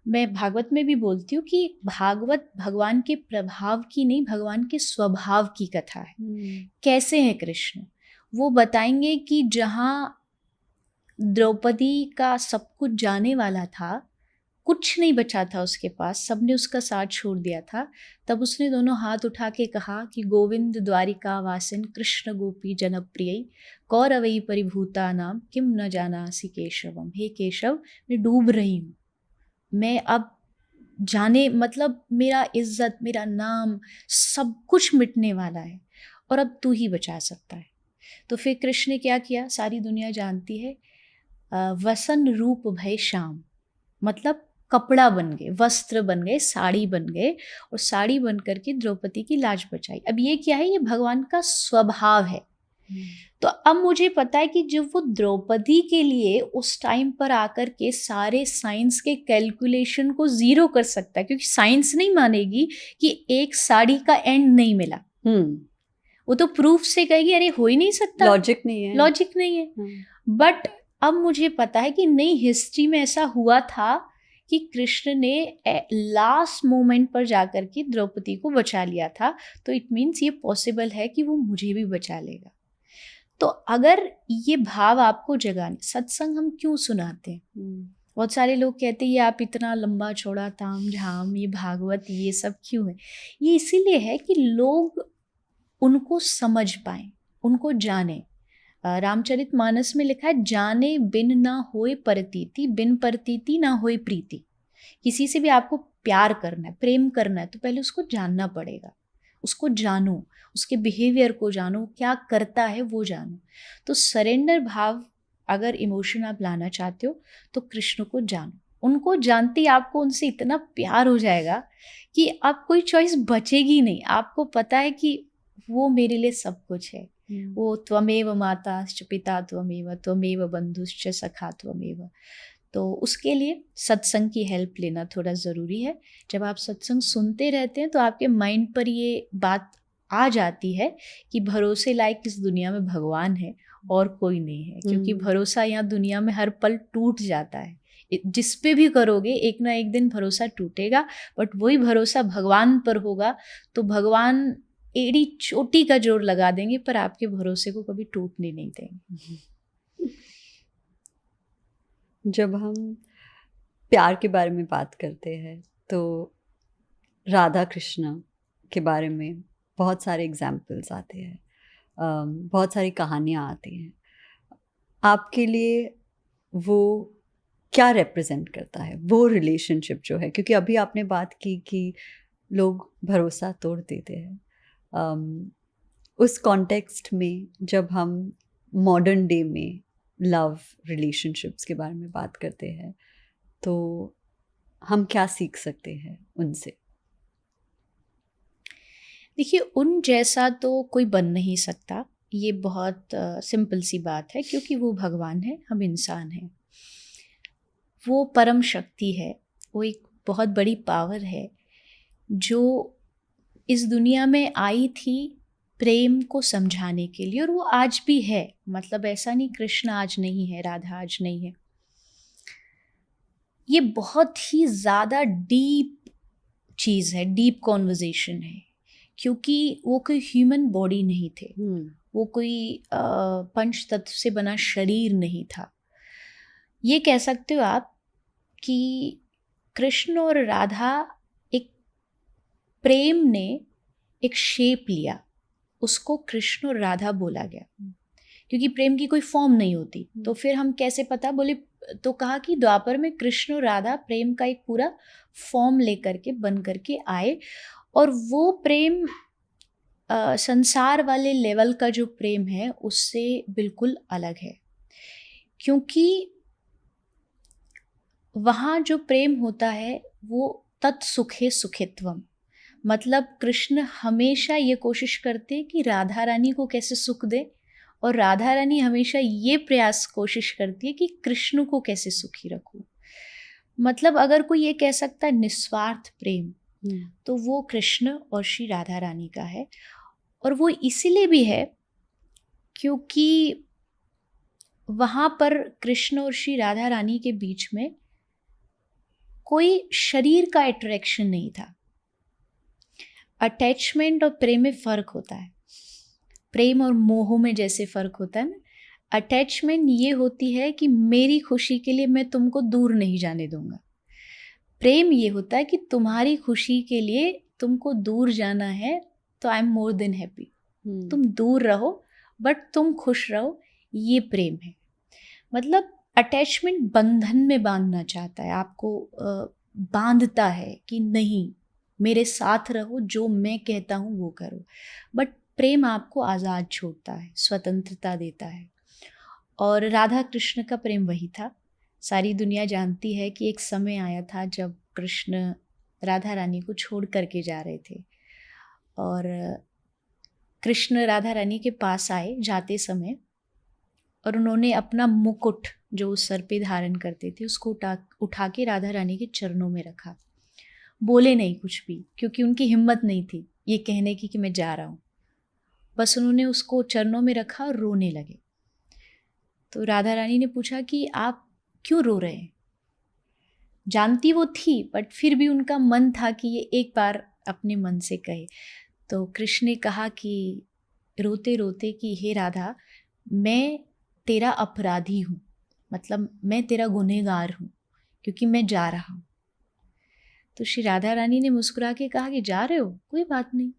मैं भागवत में भी बोलती हूँ कि भागवत भगवान के प्रभाव की नहीं, भगवान के स्वभाव की कथा है। कैसे हैं कृष्ण, वो बताएंगे कि जहाँ द्रौपदी का सब कुछ जाने वाला था, कुछ नहीं बचा था उसके पास, सबने उसका साथ छोड़ दिया था, तब उसने दोनों हाथ उठा के कहा कि गोविंद द्वारिका वासिन कृष्ण गोपी जनप्रिय कौरवई परिभूता नाम किम न जानासि केशवम। हे केशव, मैं डूब रही हूँ, मैं अब जाने, मतलब मेरा इज्जत, मेरा नाम, सब कुछ मिटने वाला है, और अब तू ही बचा सकता है। तो फिर कृष्ण ने क्या किया, सारी दुनिया जानती है, वसन रूप भय श्याम, मतलब कपड़ा बन गए, वस्त्र बन गए, साड़ी बन गए, और साड़ी बन करके द्रौपदी की लाज बचाई। अब ये क्या है, ये भगवान का स्वभाव है। तो अब मुझे पता है कि जब वो द्रौपदी के लिए उस टाइम पर आकर के सारे साइंस के कैलकुलेशन को जीरो कर सकता है, क्योंकि साइंस नहीं मानेगी कि एक साड़ी का एंड नहीं मिला। वो तो प्रूफ से कहेगी अरे हो ही नहीं सकता, लॉजिक नहीं है, लॉजिक नहीं है। बट अब मुझे पता है कि नई हिस्ट्री में ऐसा हुआ था कि कृष्ण ने लास्ट मोमेंट पर जाकर के द्रौपदी को बचा लिया था, तो इट मीन्स ये पॉसिबल है कि वो मुझे भी बचा लेगा। तो अगर ये भाव आपको जगाने, सत्संग हम क्यों सुनाते हैं? बहुत सारे लोग कहते हैं ये आप इतना लंबा चौड़ा ताम झाम, ये भागवत, ये सब क्यों है? ये इसीलिए है कि लोग उनको समझ पाएं, उनको जाने। रामचरितमानस में लिखा है, जाने बिन ना होए परतीति, बिन परतीति ना होए प्रीति। किसी से भी आपको प्यार करना है, प्रेम करना है, तो पहले उसको जानना पड़ेगा। उसको जानो, उसके बिहेवियर को जानो, क्या करता है वो जानो। तो सरेंडर भाव अगर इमोशन आप लाना चाहते हो तो कृष्ण को जानो। उनको जानते ही आपको उनसे इतना प्यार हो जाएगा कि अब कोई चॉइस बचेगी नहीं। आपको पता है कि वो मेरे लिए सब कुछ है। वो त्वमेव माताश्च पिता त्वमेव, त्वमेव बंधुश्च सखा त्वमेव। तो उसके लिए सत्संग की हेल्प लेना थोड़ा ज़रूरी है। जब आप सत्संग सुनते रहते हैं तो आपके माइंड पर ये बात आ जाती है कि भरोसे लायक इस दुनिया में भगवान है और कोई नहीं है। क्योंकि भरोसा यहाँ दुनिया में हर पल टूट जाता है, जिस पे भी करोगे एक ना एक दिन भरोसा टूटेगा। बट वही भरोसा भगवान पर होगा तो भगवान एड़ी चोटी का जोर लगा देंगे, पर आपके भरोसे को कभी टूटने नहीं देंगे। जब हम प्यार के बारे में बात करते हैं तो राधा कृष्ण के बारे में बहुत सारे एग्जाम्पल्स आते हैं, बहुत सारी कहानियाँ आती हैं। आपके लिए वो क्या रिप्रेजेंट करता है, वो रिलेशनशिप जो है? क्योंकि अभी आपने बात की कि लोग भरोसा तोड़ देते हैं। उस कॉन्टेक्स्ट में जब हम मॉडर्न डे में लव रिलेशनशिप्स के बारे में बात करते हैं, तो हम क्या सीख सकते हैं उनसे? देखिए, उन जैसा तो कोई बन नहीं सकता, ये बहुत सिंपल सी बात है, क्योंकि वो भगवान है, हम इंसान हैं। वो परम शक्ति है, वो एक बहुत बड़ी पावर है जो इस दुनिया में आई थी प्रेम को समझाने के लिए, और वो आज भी है। मतलब ऐसा नहीं कृष्ण आज नहीं है, राधा आज नहीं है। ये बहुत ही ज़्यादा डीप चीज़ है, डीप कॉन्वर्जेशन है, क्योंकि वो कोई ह्यूमन बॉडी नहीं थे, वो कोई पंच तत्व से बना शरीर नहीं था। ये कह सकते हो आप कि कृष्ण और राधा, एक प्रेम ने एक शेप लिया, उसको कृष्ण और राधा बोला गया, क्योंकि प्रेम की कोई फॉर्म नहीं होती। तो फिर हम कैसे पता, बोले तो कहा कि द्वापर में कृष्ण और राधा प्रेम का एक पूरा फॉर्म लेकर के बन करके आए, और वो प्रेम संसार वाले लेवल का जो प्रेम है उससे बिल्कुल अलग है, क्योंकि वहाँ जो प्रेम होता है वो तत्सुखे सुखित्वम। मतलब कृष्ण हमेशा ये कोशिश करते कि राधा रानी को कैसे सुख दे, और राधा रानी हमेशा ये प्रयास कोशिश करती है कि कृष्ण को कैसे सुखी रखूं। मतलब अगर कोई ये कह सकता है निस्वार्थ प्रेम, तो वो कृष्ण और श्री राधा रानी का है। और वो इसीलिए भी है क्योंकि वहाँ पर कृष्ण और श्री राधा रानी के बीच में कोई शरीर का अट्रैक्शन नहीं था। अटैचमेंट और प्रेम में फ़र्क होता है। प्रेम और मोह में जैसे फ़र्क होता है ना, अटैचमेंट ये होती है कि मेरी खुशी के लिए मैं तुमको दूर नहीं जाने दूंगा। प्रेम ये होता है कि तुम्हारी खुशी के लिए तुमको दूर जाना है तो I am more than happy, तुम दूर रहो बट तुम खुश रहो, ये प्रेम है। मतलब अटैचमेंट बंधन में बांधना चाहता है आपको, बांधता है कि नहीं मेरे साथ रहो, जो मैं कहता हूँ वो करो। बट प्रेम आपको आज़ाद छोड़ता है, स्वतंत्रता देता है। और राधा कृष्ण का प्रेम वही था। सारी दुनिया जानती है कि एक समय आया था जब कृष्ण राधा रानी को छोड़ करके जा रहे थे, और कृष्ण राधा रानी के पास आए जाते समय, और उन्होंने अपना मुकुट जो उस सर पे धारण करते थे उसको उठा के राधा रानी के चरणों में रखा। बोले नहीं कुछ भी, क्योंकि उनकी हिम्मत नहीं थी ये कहने की कि मैं जा रहा हूँ। बस उन्होंने उसको चरणों में रखा और रोने लगे। तो राधा रानी ने पूछा कि आप क्यों रो रहे हैं। जानती वो थी, बट फिर भी उनका मन था कि ये एक बार अपने मन से कहे। तो कृष्ण ने कहा कि रोते रोते कि हे राधा, मैं तेरा अपराधी हूँ, मतलब मैं तेरा गुनहगार हूँ, क्योंकि मैं जा रहा हूँ। तो श्री राधा रानी ने मुस्कुरा के कहा कि जा रहे हो, कोई बात नहीं।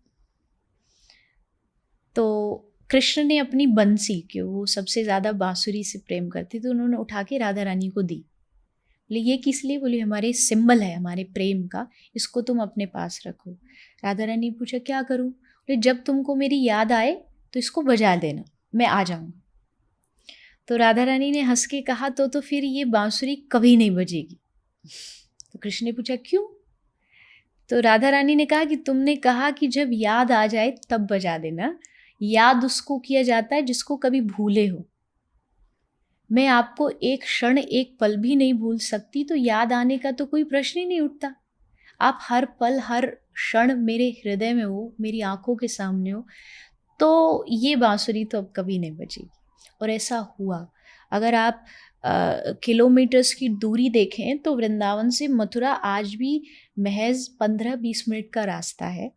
तो कृष्ण ने अपनी बंसी, कि वो सबसे ज़्यादा बांसुरी से प्रेम करते, तो उन्होंने उठा के राधा रानी को दी। बोले ये किस लिए? बोले हमारे सिंबल है हमारे प्रेम का, इसको तुम अपने पास रखो। राधा रानी पूछा क्या करूं? बोले जब तुमको मेरी याद आए तो इसको बजा देना, मैं आ जाऊंगा। तो राधा रानी ने हंस के कहा तो फिर ये बांसुरी कभी नहीं बजेगी। तो कृष्ण ने पूछा क्यों? तो राधा रानी ने कहा कि तुमने कहा कि जब याद आ जाए तब बजा देना। याद उसको किया जाता है जिसको कभी भूले हो। मैं आपको एक क्षण एक पल भी नहीं भूल सकती, तो याद आने का तो कोई प्रश्न ही नहीं उठता। आप हर पल हर क्षण मेरे हृदय में हो, मेरी आंखों के सामने हो, तो ये बांसुरी तो अब कभी नहीं बजेगी। और ऐसा हुआ। अगर आप किलोमीटर्स की दूरी देखें तो वृंदावन से मथुरा आज भी महज 15-20 मिनट का रास्ता है।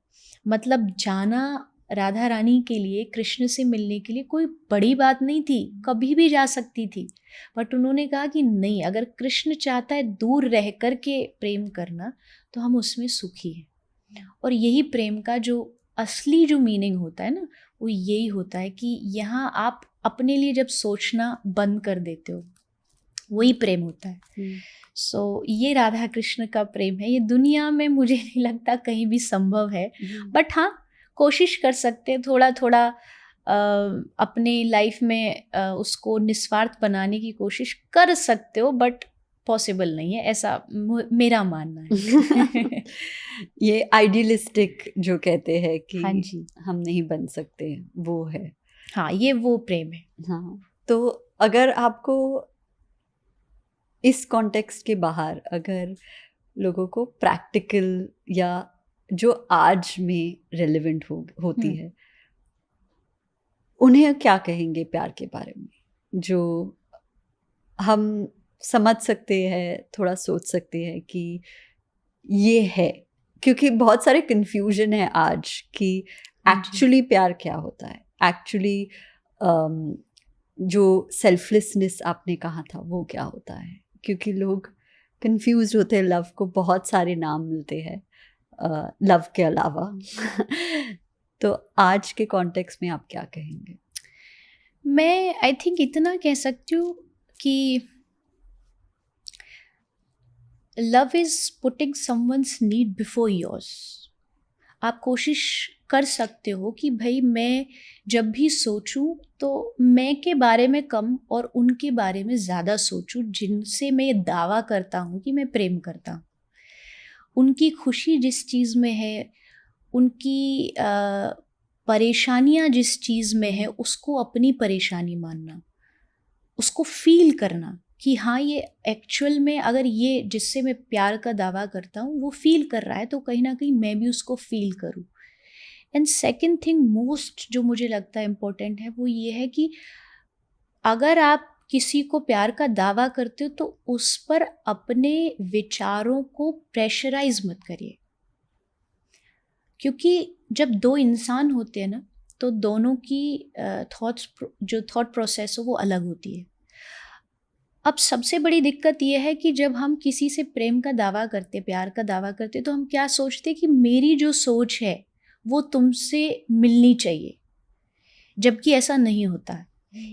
मतलब जाना राधा रानी के लिए, कृष्ण से मिलने के लिए कोई बड़ी बात नहीं थी, कभी भी जा सकती थी। बट उन्होंने कहा कि नहीं, अगर कृष्ण चाहता है दूर रह कर के प्रेम करना तो हम उसमें सुखी हैं। और यही प्रेम का जो असली जो मीनिंग होता है ना, वो यही होता है कि यहाँ आप अपने लिए जब सोचना बंद कर देते हो, वही प्रेम होता है। सो ये राधा कृष्ण का प्रेम है। ये दुनिया में मुझे नहीं लगता कहीं भी संभव है, बट हाँ, कोशिश कर सकते हैं थोड़ा थोड़ा अपने लाइफ में उसको निस्वार्थ बनाने की कोशिश कर सकते हो, बट पॉसिबल नहीं है, ऐसा मेरा मानना है। ये आइडियलिस्टिक जो कहते हैं कि हाँ जी, हम नहीं बन सकते, वो है। हाँ, ये वो प्रेम है। हाँ, तो अगर आपको इस कॉन्टेक्स्ट के बाहर अगर लोगों को प्रैक्टिकल या जो आज में रेलेवेंट होती है, उन्हें क्या कहेंगे प्यार के बारे में, जो हम समझ सकते हैं, थोड़ा सोच सकते हैं कि ये है? क्योंकि बहुत सारे कन्फ्यूजन है आज कि एक्चुअली प्यार क्या होता है, एक्चुअली जो सेल्फलेसनेस आपने कहा था वो क्या होता है, क्योंकि लोग कंफ्यूज होते हैं। लव को बहुत सारे नाम मिलते हैं लव के अलावा। तो आज के कॉन्टेक्स्ट में आप क्या कहेंगे? मैं आई थिंक इतना कह सकती हूँ कि love is putting someone's need before yours. आप कोशिश कर सकते हो कि भाई मैं जब भी सोचूं तो मैं के बारे में कम और उनके बारे में ज़्यादा सोचूं, जिनसे मैं ये दावा करता हूँ कि मैं प्रेम करता हूँ। उनकी खुशी जिस चीज़ में है, उनकी परेशानियाँ जिस चीज़ में है, उसको अपनी परेशानी मानना, उसको फील करना कि हाँ, ये एक्चुअल में अगर ये जिससे मैं प्यार का दावा करता हूँ वो फील कर रहा है, तो कहीं ना कहीं मैं भी उसको फील करूँ। एंड सेकंड थिंग मोस्ट जो मुझे लगता है इम्पोर्टेंट है, वो ये है कि अगर आप किसी को प्यार का दावा करते हो तो उस पर अपने विचारों को प्रेशराइज मत करिए, क्योंकि जब दो इंसान होते हैं ना, तो दोनों की जो थॉट प्रोसेस हो वो अलग होती है। अब सबसे बड़ी दिक्कत ये है कि जब हम किसी से प्रेम का दावा करते, प्यार का दावा करते, तो हम क्या सोचते कि मेरी जो सोच है वो तुमसे मिलनी चाहिए, जबकि ऐसा नहीं होता है।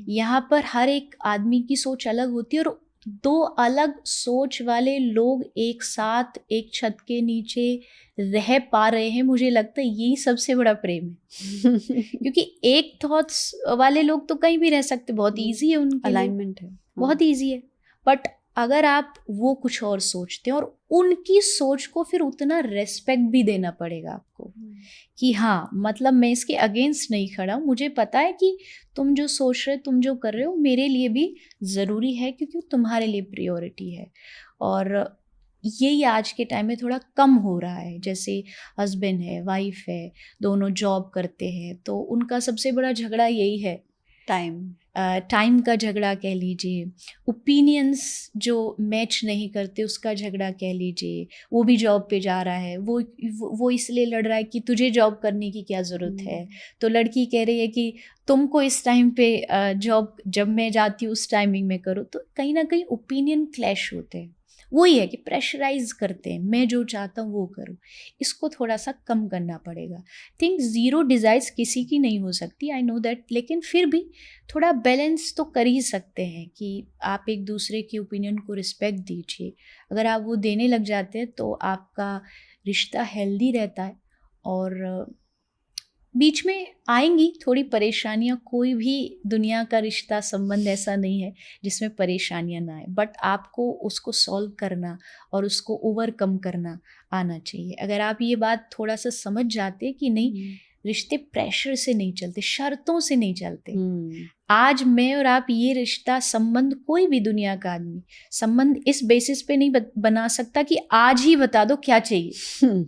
यहाँ पर हर एक आदमी की सोच अलग होती है, और दो अलग सोच वाले लोग एक साथ एक छत के नीचे रह पा रहे हैं, मुझे लगता है यही सबसे बड़ा प्रेम है। क्योंकि एक थॉट्स वाले लोग तो कहीं भी रह सकते, बहुत इजी है उनके लिए, अलाइनमेंट है, बहुत इजी है। बट अगर आप वो कुछ और सोचते हैं, और उनकी सोच को फिर उतना रेस्पेक्ट भी देना पड़ेगा आपको कि हाँ, मतलब मैं इसके अगेंस्ट नहीं खड़ा हूँ, मुझे पता है कि तुम जो सोच रहे, तुम जो कर रहे हो मेरे लिए भी ज़रूरी है, क्योंकि तुम्हारे लिए प्रायोरिटी है। और यही आज के टाइम में थोड़ा कम हो रहा है। जैसे हस्बैंड है, वाइफ है, दोनों जॉब करते हैं, तो उनका सबसे बड़ा झगड़ा यही है, टाइम का झगड़ा कह लीजिए, ओपिनियंस जो मैच नहीं करते उसका झगड़ा कह लीजिए। वो भी जॉब पे जा रहा है, वो इसलिए लड़ रहा है कि तुझे जॉब करने की क्या ज़रूरत है, तो लड़की कह रही है कि तुमको इस टाइम पे जॉब जब मैं जाती हूँ उस टाइमिंग में करो। तो कहीं ना कहीं ओपिनियन क्लैश होते हैं। वही है कि प्रेशराइज करते हैं, मैं जो चाहता हूँ वो करूँ। इसको थोड़ा सा कम करना पड़ेगा। थिंक ज़ीरो डिज़ायर्स किसी की नहीं हो सकती, आई नो दैट, लेकिन फिर भी थोड़ा बैलेंस तो कर ही सकते हैं कि आप एक दूसरे की ओपिनियन को रिस्पेक्ट दीजिए। अगर आप वो देने लग जाते हैं तो आपका रिश्ता हेल्दी रहता है। और बीच में आएंगी थोड़ी परेशानियां, कोई भी दुनिया का रिश्ता संबंध ऐसा नहीं है जिसमें परेशानियां ना आए, बट आपको उसको सॉल्व करना और उसको ओवरकम करना आना चाहिए। अगर आप ये बात थोड़ा सा समझ जाते कि नहीं, रिश्ते प्रेशर से नहीं चलते, शर्तों से नहीं चलते। आज मैं और आप ये रिश्ता संबंध, कोई भी दुनिया का आदमी संबंध इस बेसिस पे नहीं बना सकता कि आज ही बता दो क्या चाहिए।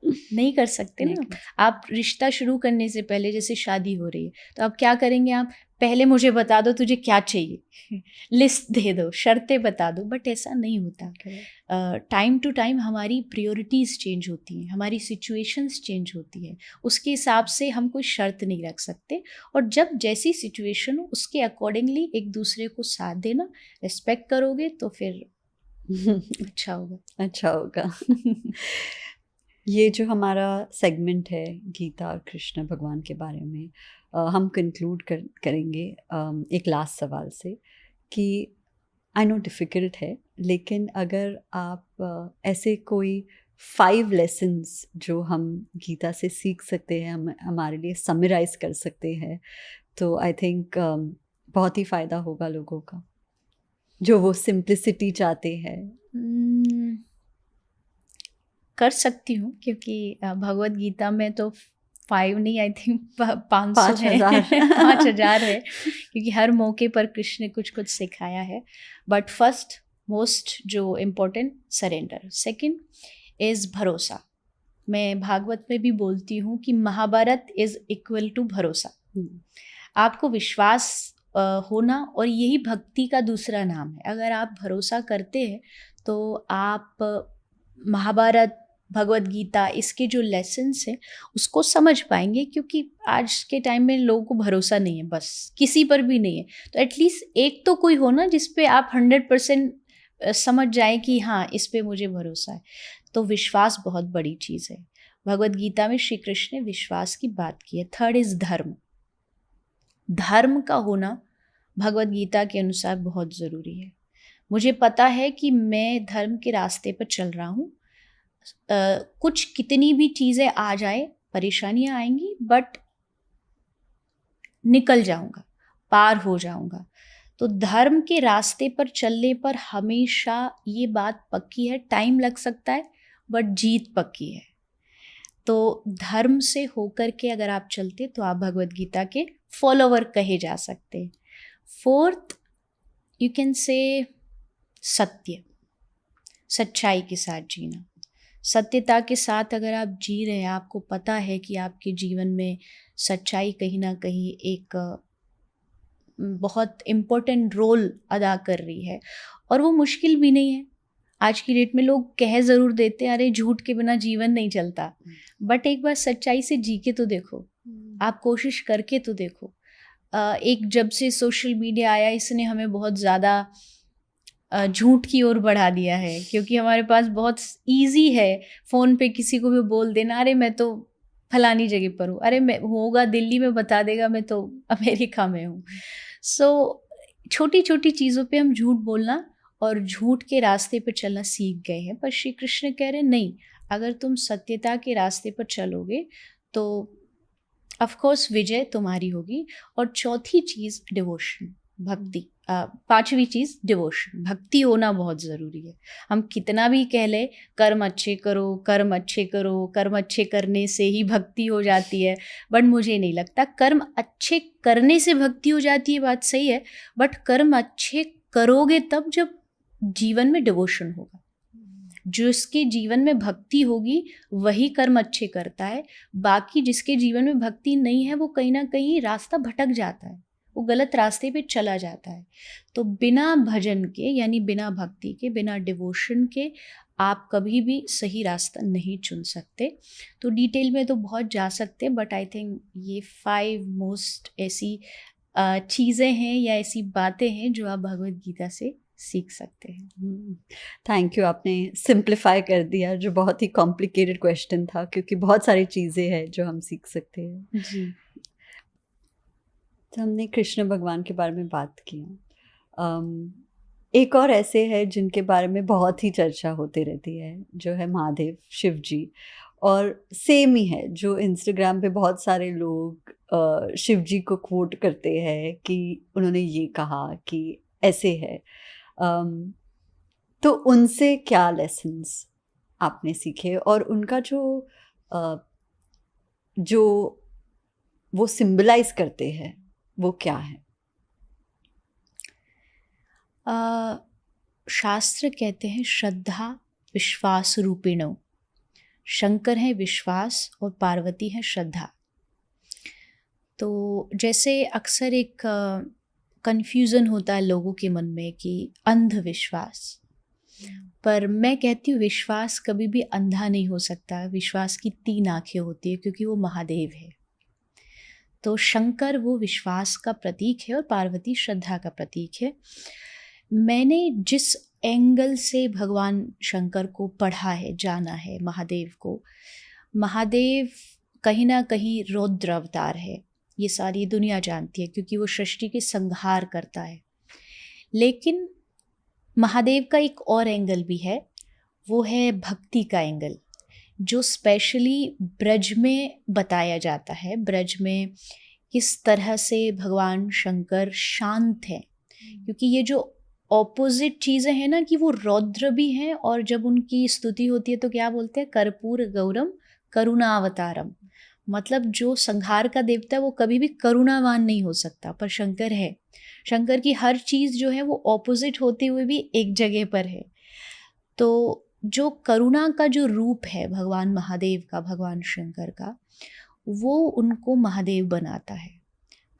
नहीं कर सकते ना। आप रिश्ता शुरू करने से पहले, जैसे शादी हो रही है, तो आप क्या करेंगे, आप पहले मुझे बता दो तुझे क्या चाहिए, लिस्ट दे दो, शर्तें बता दो, बट ऐसा नहीं होता। टाइम टू टाइम हमारी प्रायोरिटीज़ चेंज होती हैं, हमारी सिचुएशंस चेंज होती हैं, उसके हिसाब से हम कोई शर्त नहीं रख सकते। और जब जैसी सिचुएशन हो उसके अकॉर्डिंगली एक दूसरे को साथ देना, रिस्पेक्ट करोगे तो फिर अच्छा होगा। अच्छा होगा। ये जो हमारा सेगमेंट है गीता और कृष्ण भगवान के बारे में, हम कंक्लूड करेंगे एक लास्ट सवाल से कि आई नो डिफ़िकल्ट है, लेकिन अगर आप ऐसे कोई 5 लेसन्स जो हम गीता से सीख सकते हैं, हम हमारे लिए समराइज़ कर सकते हैं, तो आई थिंक बहुत ही फ़ायदा होगा लोगों का, जो वो सिंप्लिसिटी चाहते हैं। कर सकती हूँ, क्योंकि भगवत गीता में तो 5 नहीं, आई थिंक 500 है 5000 है, क्योंकि हर मौके पर कृष्ण ने कुछ कुछ सिखाया है। बट फर्स्ट मोस्ट जो इम्पोर्टेंट, सरेंडर। सेकंड इज़ भरोसा। मैं भागवत में भी बोलती हूँ कि महाभारत इज़ इक्वल टू भरोसा। आपको विश्वास होना, और यही भक्ति का दूसरा नाम है। अगर आप भरोसा करते हैं तो आप महाभारत, भगवत गीता, इसके जो लेसन्स हैं उसको समझ पाएंगे, क्योंकि आज के टाइम में लोगों को भरोसा नहीं है, बस किसी पर भी नहीं है। तो एटलीस्ट एक तो कोई हो ना जिस पे आप 100% समझ जाए कि हाँ, इस पे मुझे भरोसा है। तो विश्वास बहुत बड़ी चीज़ है। भगवत गीता में श्री कृष्ण ने विश्वास की बात की है। थर्ड इज़ धर्म। धर्म का होना भगवत गीता के अनुसार बहुत ज़रूरी है। मुझे पता है कि मैं धर्म के रास्ते पर चल रहा हूँ। कुछ कितनी भी चीज़ें आ जाए, परेशानियाँ आएंगी, बट निकल जाऊँगा, पार हो जाऊँगा। तो धर्म के रास्ते पर चलने पर हमेशा ये बात पक्की है, टाइम लग सकता है बट जीत पक्की है। तो धर्म से होकर के अगर आप चलते तो आप भगवत गीता के फॉलोवर कहे जा सकते हैं। फोर्थ, यू कैन से सत्य, सच्चाई के साथ जीना। सत्यता के साथ अगर आप जी रहे हैं, आपको पता है कि आपके जीवन में सच्चाई कहीं ना कहीं एक बहुत इम्पोर्टेंट रोल अदा कर रही है, और वो मुश्किल भी नहीं है। आज की डेट में लोग कह ज़रूर देते हैं, अरे झूठ के बिना जीवन नहीं चलता, बट एक बार सच्चाई से जी के तो देखो, आप कोशिश करके तो देखो। एक जब से सोशल मीडिया आया, इसने हमें बहुत ज़्यादा झूठ की ओर बढ़ा दिया है, क्योंकि हमारे पास बहुत इजी है फ़ोन पे किसी को भी बोल देना, अरे मैं तो फलानी जगह पर हूँ, अरे मैं होगा दिल्ली में, बता देगा मैं तो अमेरिका में हूँ। सो छोटी छोटी चीज़ों पे हम झूठ बोलना और झूठ के रास्ते पर चलना सीख गए हैं। पर श्री कृष्ण कह रहे नहीं, अगर तुम सत्यता के रास्ते पर चलोगे तो ऑफ कोर्स विजय तुम्हारी होगी। और चौथी चीज़ डिवोशन, भक्ति। पांचवी चीज़ डिवोशन, भक्ति होना बहुत ज़रूरी है। हम कितना भी कह ले कर्म अच्छे करो, कर्म अच्छे करो, कर्म अच्छे करने से ही भक्ति हो जाती है, बट मुझे नहीं लगता। कर्म अच्छे करने से भक्ति हो जाती है, बात सही है, बट कर्म अच्छे करोगे तब जब जीवन में डिवोशन होगा। जिसके जीवन में भक्ति होगी वही कर्म अच्छे करता है। बाकी जिसके जीवन में भक्ति नहीं है, वो कहीं ना कहीं रास्ता भटक जाता है, वो गलत रास्ते पे चला जाता है। तो बिना भजन के, यानी बिना भक्ति के, बिना डिवोशन के आप कभी भी सही रास्ता नहीं चुन सकते। तो डिटेल में तो बहुत जा सकते, बट आई थिंक ये 5 मोस्ट ऐसी चीज़ें हैं या ऐसी बातें हैं जो आप भगवत गीता से सीख सकते हैं। थैंक यू, आपने सिंप्लीफाई कर दिया जो बहुत ही कॉम्प्लिकेटेड क्वेश्चन था, क्योंकि बहुत सारी चीज़ें हैं जो हम सीख सकते हैं जी। तो हमने कृष्ण भगवान के बारे में बात की। एक और ऐसे हैं जिनके बारे में बहुत ही चर्चा होती रहती है, जो है महादेव, शिव जी। और सेम ही है जो इंस्टाग्राम पे बहुत सारे लोग शिव जी को कोट करते हैं कि उन्होंने ये कहा कि ऐसे है। तो उनसे क्या लेसन्स आपने सीखे, और उनका जो वो सिंबलाइज करते हैं वो क्या है? शास्त्र कहते हैं श्रद्धा विश्वास रूपिणो। शंकर है विश्वास और पार्वती है श्रद्धा। तो जैसे अक्सर एक कन्फ्यूज़न होता है लोगों के मन में कि अंधविश्वास, पर मैं कहती हूँ विश्वास कभी भी अंधा नहीं हो सकता। विश्वास की 3 आँखें होती है, क्योंकि वो महादेव है। तो शंकर वो विश्वास का प्रतीक है और पार्वती श्रद्धा का प्रतीक है। मैंने जिस एंगल से भगवान शंकर को पढ़ा है, जाना है महादेव को, महादेव कहीं ना कहीं रौद्र अवतार है, ये सारी दुनिया जानती है क्योंकि वो सृष्टि के संहार करता है। लेकिन महादेव का एक और एंगल भी है, वो है भक्ति का एंगल, जो स्पेशली ब्रज में बताया जाता है। ब्रज में किस तरह से भगवान शंकर शांत हैं, क्योंकि ये जो ऑपोजिट चीज़ें हैं ना, कि वो रौद्र भी हैं और जब उनकी स्तुति होती है तो क्या बोलते हैं, कर्पूर गौरम करुणावतारम। मतलब जो संहार का देवता है वो कभी भी करुणावान नहीं हो सकता, पर शंकर है। शंकर की हर चीज़ जो है वो ऑपोजिट होते हुए भी एक जगह पर है। तो जो करुणा का जो रूप है भगवान महादेव का, भगवान शंकर का, वो उनको महादेव बनाता है।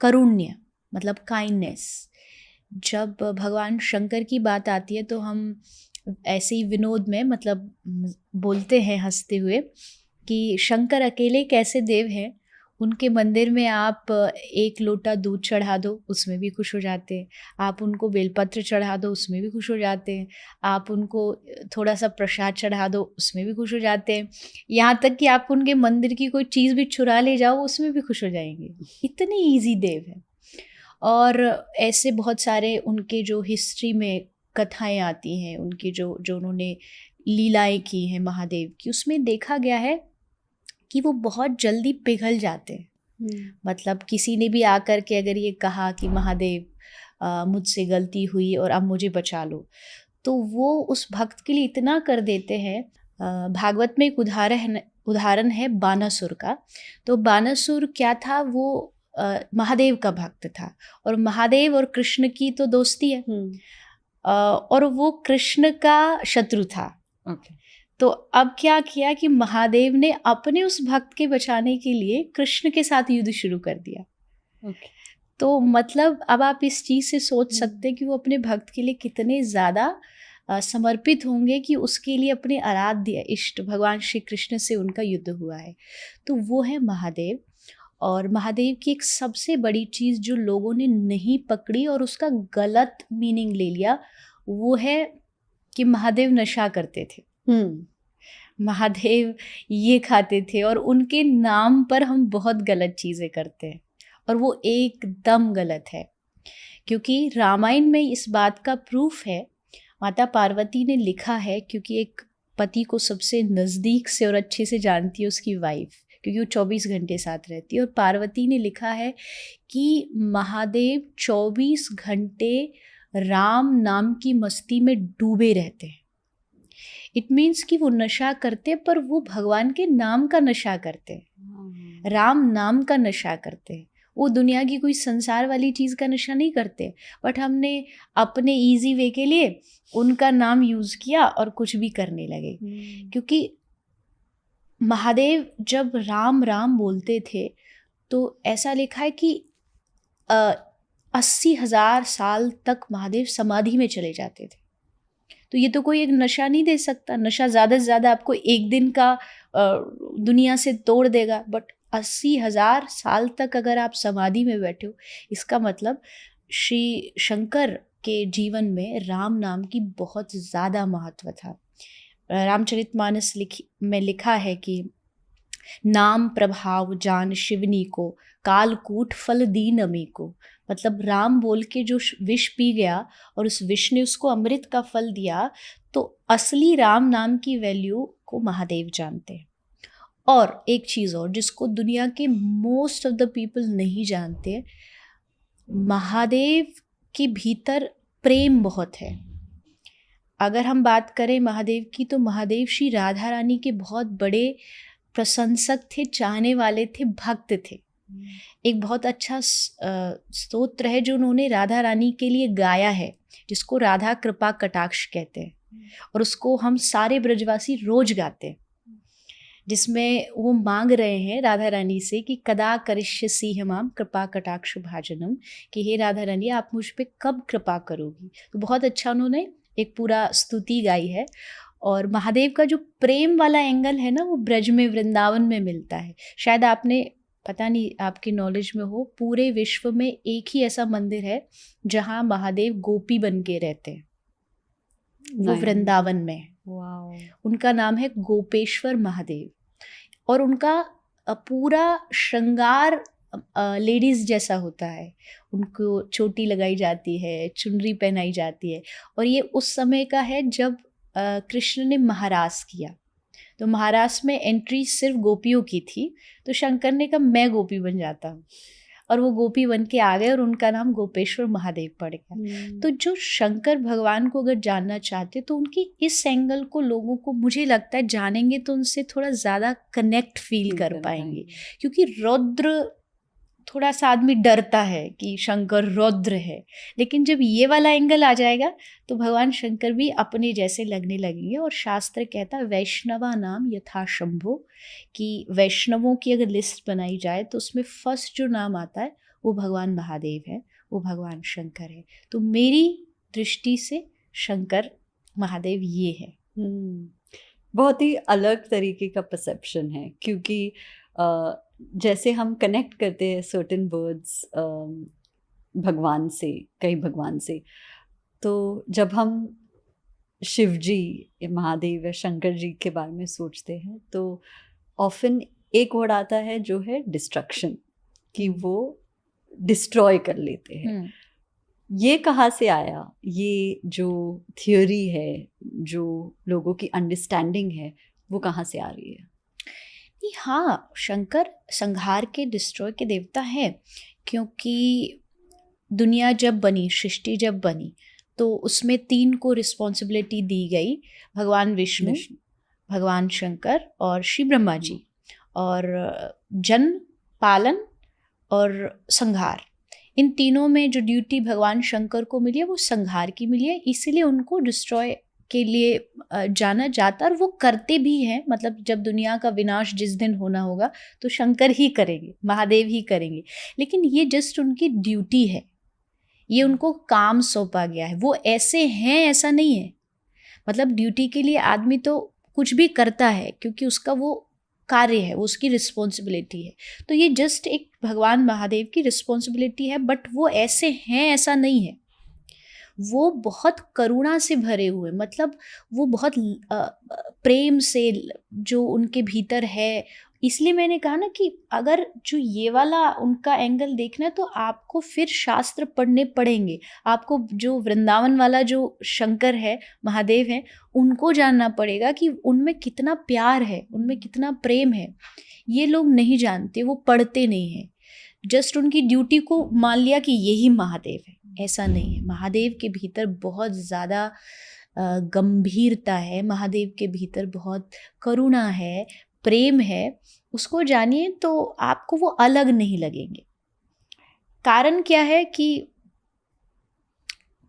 करुण्य मतलब काइंडनेस। जब भगवान शंकर की बात आती है तो हम ऐसे ही विनोद में मतलब बोलते हैं हंसते हुए कि शंकर अकेले कैसे देव हैं, उनके मंदिर में आप एक लोटा दूध चढ़ा दो उसमें भी खुश हो जाते हैं, आप उनको बेलपत्र चढ़ा दो उसमें भी खुश हो जाते हैं, आप उनको थोड़ा सा प्रसाद चढ़ा दो उसमें भी खुश हो जाते हैं, यहाँ तक कि आप उनके मंदिर की कोई चीज़ भी चुरा ले जाओ उसमें भी खुश हो जाएंगे। इतने ईजी देव हैं। और ऐसे बहुत सारे उनके जो हिस्ट्री में कथाएं आती हैं, उनकी जो जो उन्होंने लीलाएं की हैं महादेव की, उसमें देखा गया है कि वो बहुत जल्दी पिघल जाते हैं। मतलब किसी ने भी आकर के अगर ये कहा कि महादेव मुझसे गलती हुई और अब मुझे बचा लो, तो वो उस भक्त के लिए इतना कर देते हैं। भागवत में एक उदाहरण है बानासुर का। तो बानासुर क्या था, वो महादेव का भक्त था और महादेव और कृष्ण की तो दोस्ती है, और वो कृष्ण का शत्रु था। तो अब क्या किया कि महादेव ने अपने उस भक्त के बचाने के लिए कृष्ण के साथ युद्ध शुरू कर दिया। तो मतलब अब आप इस चीज़ से सोच सकते हैं कि वो अपने भक्त के लिए कितने ज़्यादा समर्पित होंगे कि उसके लिए अपने आराध्य इष्ट भगवान श्री कृष्ण से उनका युद्ध हुआ है। तो वो है महादेव। और महादेव की एक सबसे बड़ी चीज़ जो लोगों ने नहीं पकड़ी और उसका गलत मीनिंग ले लिया, वो है कि महादेव नशा करते थे। महादेव ये खाते थे, और उनके नाम पर हम बहुत गलत चीज़ें करते हैं और वो एकदम गलत है। क्योंकि रामायण में इस बात का प्रूफ है। माता पार्वती ने लिखा है, क्योंकि एक पति को सबसे नज़दीक से और अच्छे से जानती है उसकी वाइफ, क्योंकि वो 24 घंटे साथ रहती है। और पार्वती ने लिखा है कि महादेव 24 घंटे राम नाम की मस्ती में डूबे रहते हैं। इट मीन्स कि वो नशा करते, पर वो भगवान के नाम का नशा करते, राम नाम का नशा करते। वो दुनिया की कोई संसार वाली चीज़ का नशा नहीं करते, बट हमने अपने इजी वे के लिए उनका नाम यूज़ किया और कुछ भी करने लगे। क्योंकि महादेव जब राम राम बोलते थे तो ऐसा लिखा है कि 80,000 साल तक महादेव समाधि में चले जाते थे। तो ये तो कोई एक नशा नहीं दे सकता। नशा ज़्यादा से ज़्यादा आपको एक दिन का दुनिया से तोड़ देगा, बट 80,000 साल तक अगर आप समाधि में बैठे हो, इसका मतलब श्री शंकर के जीवन में राम नाम की बहुत ज़्यादा महत्व था। रामचरितमानस में लिखा है कि नाम प्रभाव जान शिवनी को, कालकूट फल दीन अमी को। मतलब राम बोल के जो विष पी गया और उस विष ने उसको अमृत का फल दिया, तो असली राम नाम की वैल्यू को महादेव जानते हैं। और एक चीज़ और जिसको दुनिया के मोस्ट ऑफ द पीपल नहीं जानते, महादेव के भीतर प्रेम बहुत है। अगर हम बात करें महादेव की, तो महादेव श्री राधा रानी के बहुत बड़े प्रशंसक थे, चाहने वाले थे, भक्त थे। एक बहुत अच्छा स्तोत्र है जो उन्होंने राधा रानी के लिए गाया है, जिसको राधा कृपा कटाक्ष कहते हैं, और उसको हम सारे ब्रजवासी रोज गाते हैं, जिसमें वो मांग रहे हैं राधा रानी से कि कदा करिष्यसि हमाम कृपा कटाक्ष भाजनम, कि हे राधा रानी आप मुझ पे कब कृपा करोगी। तो बहुत अच्छा उन्होंने एक पूरा स्तुति गाई है। और महादेव का जो प्रेम वाला एंगल है ना, वो ब्रज में, वृंदावन में मिलता है। शायद आपने, पता नहीं आपकी नॉलेज में हो, पूरे विश्व में एक ही ऐसा मंदिर है जहाँ महादेव गोपी बन के रहते हैं। वो वृंदावन में है। वाओ। उनका नाम है गोपेश्वर महादेव और उनका पूरा श्रृंगार लेडीज़ जैसा होता है। उनको चोटी लगाई जाती है, चुनरी पहनाई जाती है और ये उस समय का है जब कृष्ण ने महारास किया। तो महारास में एंट्री सिर्फ गोपियों की थी, तो शंकर ने कहा मैं गोपी बन जाता हूँ और वो गोपी बन के आ गए और उनका नाम गोपेश्वर महादेव पड़ गया। तो जो शंकर भगवान को अगर जानना चाहते तो उनकी इस एंगल को लोगों को, मुझे लगता है, जानेंगे तो उनसे थोड़ा ज़्यादा कनेक्ट फील कर पाएंगे। क्योंकि रौद्र, थोड़ा सा आदमी डरता है कि शंकर रौद्र है, लेकिन जब ये वाला एंगल आ जाएगा तो भगवान शंकर भी अपने जैसे लगने लगेंगे। और शास्त्र कहता है वैष्णवा नाम यथा शंभो, कि वैष्णवों की अगर लिस्ट बनाई जाए तो उसमें फर्स्ट जो नाम आता है वो भगवान महादेव है, वो भगवान शंकर है। तो मेरी दृष्टि से शंकर महादेव ये है। बहुत ही अलग तरीके का परसेप्शन है, क्योंकि जैसे हम कनेक्ट करते हैं सर्टेन वर्ड्स भगवान से, कई भगवान से, तो जब हम शिव जी, महादेव या शंकर जी के बारे में सोचते हैं तो ऑफन एक वर्ड आता है जो है डिस्ट्रक्शन, कि वो डिस्ट्रॉय कर लेते हैं। ये कहाँ से आया? ये जो थियोरी है, जो लोगों की अंडरस्टैंडिंग है, वो कहाँ से आ रही है? हाँ, शंकर संहार के, डिस्ट्रॉय के देवता है, क्योंकि दुनिया जब बनी, सृष्टि जब बनी, तो उसमें 3 को रिस्पॉन्सिबिलिटी दी गई, भगवान विष्णु, भगवान शंकर और श्री ब्रह्मा जी। और जन्म, पालन और संहार, इन तीनों में जो ड्यूटी भगवान शंकर को मिली है वो संहार की मिली है। इसीलिए उनको डिस्ट्रॉय के लिए जाना जाता, और वो करते भी हैं। मतलब जब दुनिया का विनाश जिस दिन होना होगा तो शंकर ही करेंगे, महादेव ही करेंगे, लेकिन ये जस्ट उनकी ड्यूटी है, ये उनको काम सौंपा गया है। वो ऐसे हैं ऐसा नहीं है, मतलब ड्यूटी के लिए आदमी तो कुछ भी करता है क्योंकि उसका वो कार्य है, वो उसकी रिस्पॉन्सिबिलिटी है। तो ये जस्ट एक भगवान महादेव की रिस्पॉन्सिबिलिटी है, बट वो ऐसे हैं ऐसा नहीं है। वो बहुत करुणा से भरे हुए, मतलब वो बहुत प्रेम से जो उनके भीतर है। इसलिए मैंने कहा ना कि अगर जो ये वाला उनका एंगल देखना है तो आपको फिर शास्त्र पढ़ने पड़ेंगे, आपको जो वृंदावन वाला जो शंकर है, महादेव है, उनको जानना पड़ेगा कि उनमें कितना प्यार है, उनमें कितना प्रेम है। ये लोग नहीं जानते, वो पढ़ते नहीं हैं, जस्ट उनकी ड्यूटी को मान लिया कि यही महादेव है। ऐसा नहीं है, महादेव के भीतर बहुत ज़्यादा गंभीरता है, महादेव के भीतर बहुत करुणा है, प्रेम है। उसको जानिए तो आपको वो अलग नहीं लगेंगे। कारण क्या है कि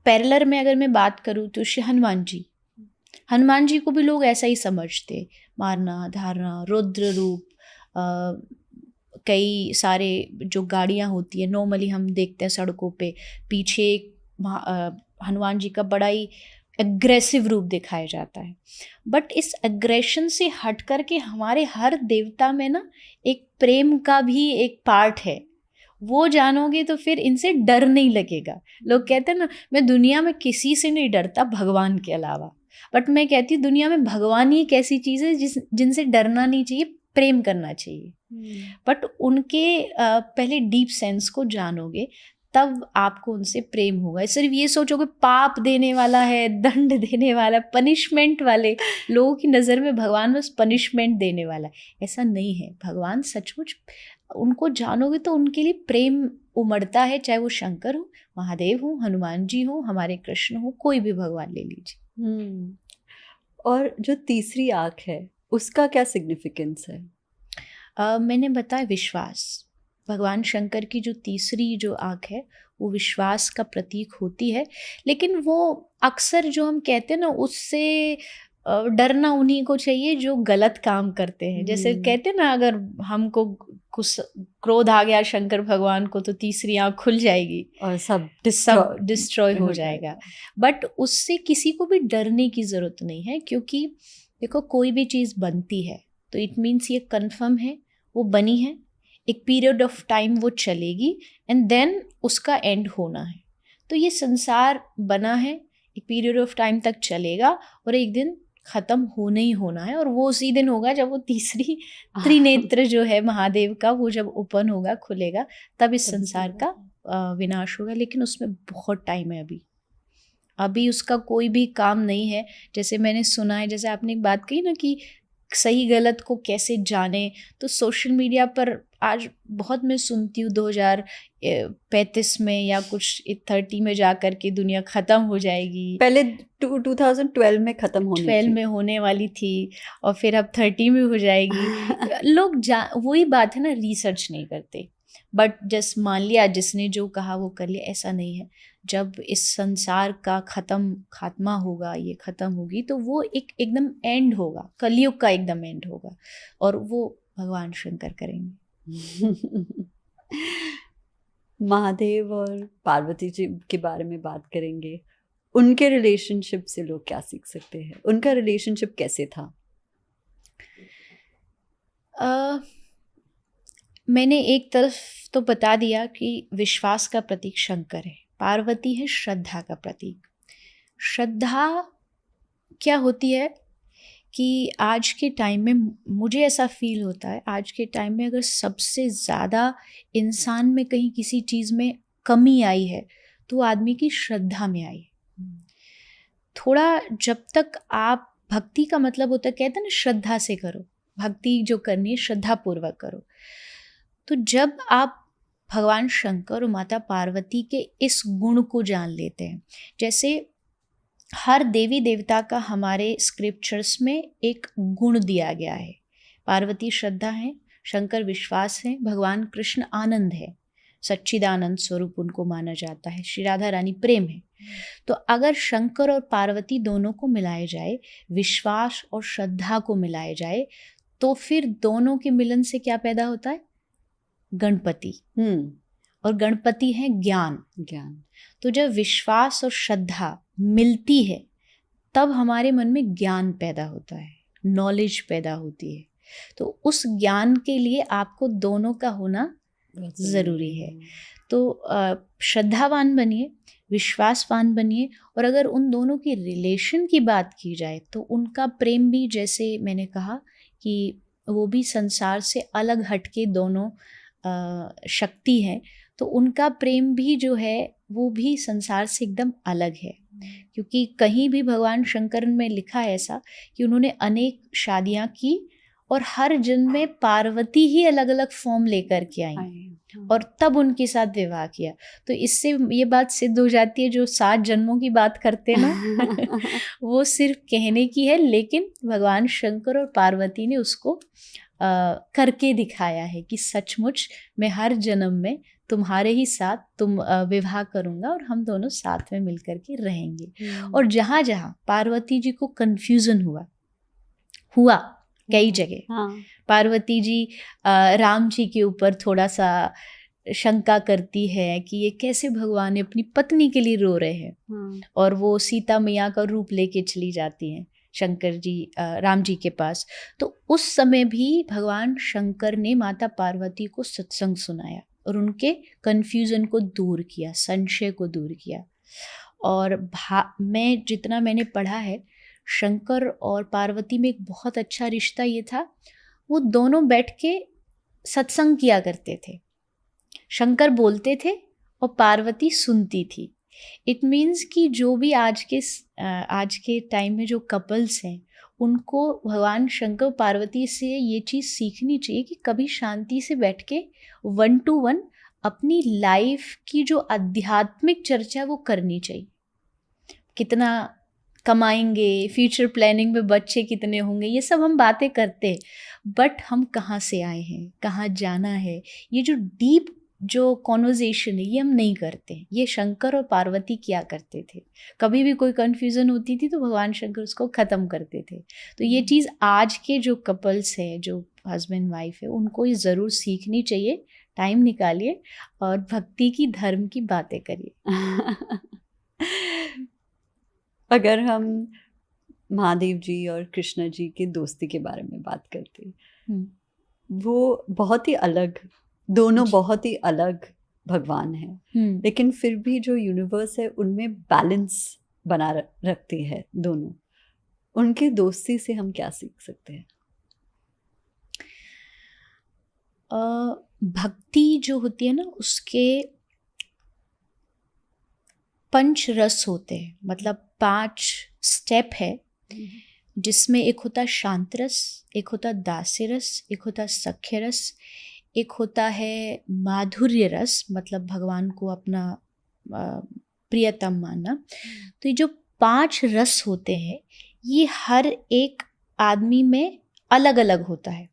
पैरेलल में अगर मैं बात करूँ तो श्री हनुमान जी को भी लोग ऐसा ही समझते, मारना धारना, रुद्र रूप, कई सारे जो गाड़ियाँ होती है नॉर्मली हम देखते हैं सड़कों पे, पीछे हनुमान जी का बड़ा ही एग्रेसिव रूप दिखाया जाता है। बट इस एग्रेशन से हट कर के हमारे हर देवता में ना एक प्रेम का भी एक पार्ट है। वो जानोगे तो फिर इनसे डर नहीं लगेगा। लोग कहते हैं ना, मैं दुनिया में किसी से नहीं डरता भगवान के अलावा, बट मैं कहती हूँ दुनिया में भगवान ही एक ऐसी चीज़ है जिनसे डरना नहीं चाहिए, प्रेम करना चाहिए। बट उनके पहले डीप सेंस को जानोगे तब आपको उनसे प्रेम होगा। सिर्फ ये सोचोगे पाप देने वाला है, दंड देने वाला, पनिशमेंट वाले, लोगों की नज़र में भगवान बस पनिशमेंट देने वाला है, ऐसा नहीं है। भगवान सचमुच, उनको जानोगे तो उनके लिए प्रेम उमड़ता है, चाहे वो शंकर हो, महादेव हो, हनुमान जी हो, हमारे कृष्ण हो, कोई भी भगवान ले लीजिए। और जो तीसरी आँख है उसका क्या सिग्निफिकेंस है? मैंने बताया विश्वास। भगवान शंकर की जो तीसरी जो आँख है वो विश्वास का प्रतीक होती है, लेकिन वो अक्सर जो हम कहते हैं ना उससे डरना उन्हीं को चाहिए जो गलत काम करते हैं। जैसे कहते हैं ना, अगर हमको कुछ क्रोध आ गया शंकर भगवान को तो तीसरी आँख खुल जाएगी और सब डिस्ट्रॉय हो जाएगा। बट उससे किसी को भी डरने की ज़रूरत नहीं है, क्योंकि देखो कोई भी चीज़ बनती है तो इट मीन्स ये कन्फर्म है वो बनी है, एक पीरियड ऑफ टाइम वो चलेगी एंड देन उसका एंड होना है। तो ये संसार बना है, एक पीरियड ऑफ टाइम तक चलेगा और एक दिन ख़त्म होना ही होना है, और वो उसी दिन होगा जब वो तीसरी त्रिनेत्र जो है महादेव का, वो जब ओपन होगा, खुलेगा, तब इस संसार का विनाश होगा। लेकिन उसमें बहुत टाइम है अभी उसका कोई भी काम नहीं है। जैसे मैंने सुना है, जैसे आपने एक बात कही ना कि सही गलत को कैसे जाने, तो सोशल मीडिया पर आज बहुत मैं सुनती हूँ 2035 में या कुछ 30 में जा कर के दुनिया ख़त्म हो जाएगी। पहले 2012 में ख़त्म होनी 12 में होने वाली थी और फिर अब 30 में हो जाएगी। लोग वही बात है ना, रिसर्च नहीं करते, बट जस्ट मान लिया जिसने जो कहा वो कर लिया। ऐसा नहीं है। जब इस संसार का खात्मा होगा, ये ख़त्म होगी, तो वो एकदम एंड होगा, कलयुग का एकदम एंड होगा, और वो भगवान शंकर करेंगे। महादेव और पार्वती जी के बारे में बात करेंगे। उनके रिलेशनशिप से लोग क्या सीख सकते हैं? उनका रिलेशनशिप कैसे था? मैंने एक तरफ तो बता दिया कि विश्वास का प्रतीक शंकर है, पार्वती है श्रद्धा का प्रतीक। श्रद्धा क्या होती है कि आज के टाइम में मुझे ऐसा फील होता है, आज के टाइम में अगर सबसे ज़्यादा इंसान में कहीं किसी चीज़ में कमी आई है तो आदमी की श्रद्धा में आई है। थोड़ा जब तक आप भक्ति का मतलब होता है, कहते हैं ना, श्रद्धा से करो, भक्ति जो करनी है श्रद्धा पूर्वक करो। तो जब आप भगवान शंकर और माता पार्वती के इस गुण को जान लेते हैं, जैसे हर देवी देवता का हमारे स्क्रिप्चर्स में एक गुण दिया गया है। पार्वती श्रद्धा है, शंकर विश्वास है, भगवान कृष्ण आनंद है, सच्चिदानंद स्वरूप उनको माना जाता है, श्री राधा रानी प्रेम है। तो अगर शंकर और पार्वती दोनों को मिलाया जाए, विश्वास और श्रद्धा को मिलाया जाए, तो फिर दोनों के मिलन से क्या पैदा होता है? गणपति। और गणपति है ज्ञान। तो जब विश्वास और श्रद्धा मिलती है तब हमारे मन में ज्ञान पैदा होता है, नॉलेज पैदा होती है। तो उस ज्ञान के लिए आपको दोनों का होना ज़रूरी है। तो श्रद्धावान बनिए, विश्वासवान बनिए, और अगर उन दोनों की रिलेशन की बात की जाए तो उनका प्रेम भी, जैसे मैंने कहा कि वो भी संसार से अलग हटके दोनों शक्ति है, तो उनका प्रेम भी जो है वो भी संसार से एकदम अलग है। क्योंकि कहीं भी भगवान शंकर में लिखा है ऐसा कि उन्होंने अनेक शादियां की और हर जन्म में पार्वती ही अलग अलग फॉर्म लेकर के आई और तब उनके साथ विवाह किया। तो इससे ये बात सिद्ध हो जाती है, जो 7 जन्मों की बात करते हैं ना वो सिर्फ कहने की है, लेकिन भगवान शंकर और पार्वती ने उसको करके दिखाया है कि सचमुच मैं हर जन्म में तुम्हारे ही साथ विवाह करूंगा और हम दोनों साथ में मिलकर के रहेंगे। और जहाँ जहाँ पार्वती जी को कंफ्यूजन हुआ कई जगह, पार्वती जी राम जी के ऊपर थोड़ा सा शंका करती है कि ये कैसे भगवान अपनी पत्नी के लिए रो रहे हैं, और वो सीता मैया का रूप लेके चली जाती हैं शंकर जी राम जी के पास। तो उस समय भी भगवान शंकर ने माता पार्वती को सत्संग सुनाया और उनके कन्फ्यूज़न को दूर किया, संशय को दूर किया। और जितना मैंने पढ़ा है, शंकर और पार्वती में एक बहुत अच्छा रिश्ता ये था, वो दोनों बैठ के सत्संग किया करते थे। शंकर बोलते थे और पार्वती सुनती थी। इट मीन्स कि जो भी आज के टाइम में जो कपल्स हैं, उनको भगवान शंकर पार्वती से ये चीज़ सीखनी चाहिए कि कभी शांति से बैठ के 1 to 1 अपनी लाइफ की जो आध्यात्मिक चर्चा वो करनी चाहिए। कितना कमाएंगे, फ्यूचर प्लानिंग में बच्चे कितने होंगे, ये सब हम बातें करते हैं, बट हम कहाँ से आए हैं, कहाँ जाना है, ये जो डीप जो कॉन्वर्जेशन है ये हम नहीं करते। ये शंकर और पार्वती किया करते थे। कभी भी कोई कन्फ्यूज़न होती थी तो भगवान शंकर उसको ख़त्म करते थे। तो ये चीज़ आज के जो कपल्स हैं, जो हस्बैंड वाइफ है, उनको ये ज़रूर सीखनी चाहिए। टाइम निकालिए और भक्ति की, धर्म की बातें करिए। अगर हम महादेव जी और कृष्ण जी की दोस्ती के बारे में बात करते, वो बहुत ही अलग, दोनों बहुत ही अलग भगवान हैं, लेकिन फिर भी जो यूनिवर्स है उनमें बैलेंस बना रखती है दोनों, उनकी दोस्ती से हम क्या सीख सकते हैं? भक्ति जो होती है ना, उसके 5 रस होते हैं, मतलब 5 स्टेप है, जिसमें एक होता शांत रस, एक होता दास्य रस, एक होता सख्य रस, एक होता है माधुर्य रस, मतलब भगवान को अपना प्रियतम मानना। तो ये जो 5 रस होते हैं, ये हर एक आदमी में अलग अलग होता है।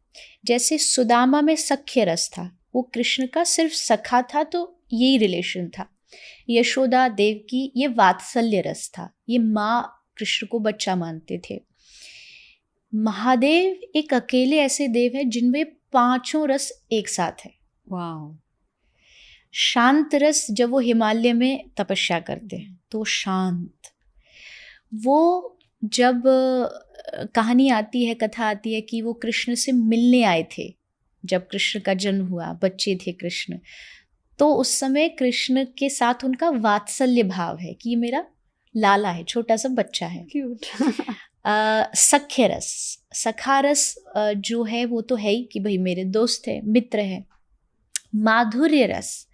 जैसे सुदामा में सख्य रस था, वो कृष्ण का सिर्फ सखा था, तो यही रिलेशन था। यशोदा देवकी, ये वात्सल्य रस था, ये माँ कृष्ण को बच्चा मानते थे। महादेव एक अकेले ऐसे देव हैं जिनमें 5 रस एक साथ है। वाह। शांत रस, जब वो हिमालय में तपस्या करते हैं तो शांत, वो जब कहानी आती है, कथा आती है कि वो कृष्ण से मिलने आए थे, जब कृष्ण का जन्म हुआ, बच्चे थे कृष्ण, तो उस समय कृष्ण के साथ उनका वात्सल्य भाव है कि ये मेरा लाला है, छोटा सा बच्चा है। क्यूट। सख्य रस, सखा रस जो है वो तो है ही कि भाई मेरे दोस्त है, मित्र है। माधुर्य रस,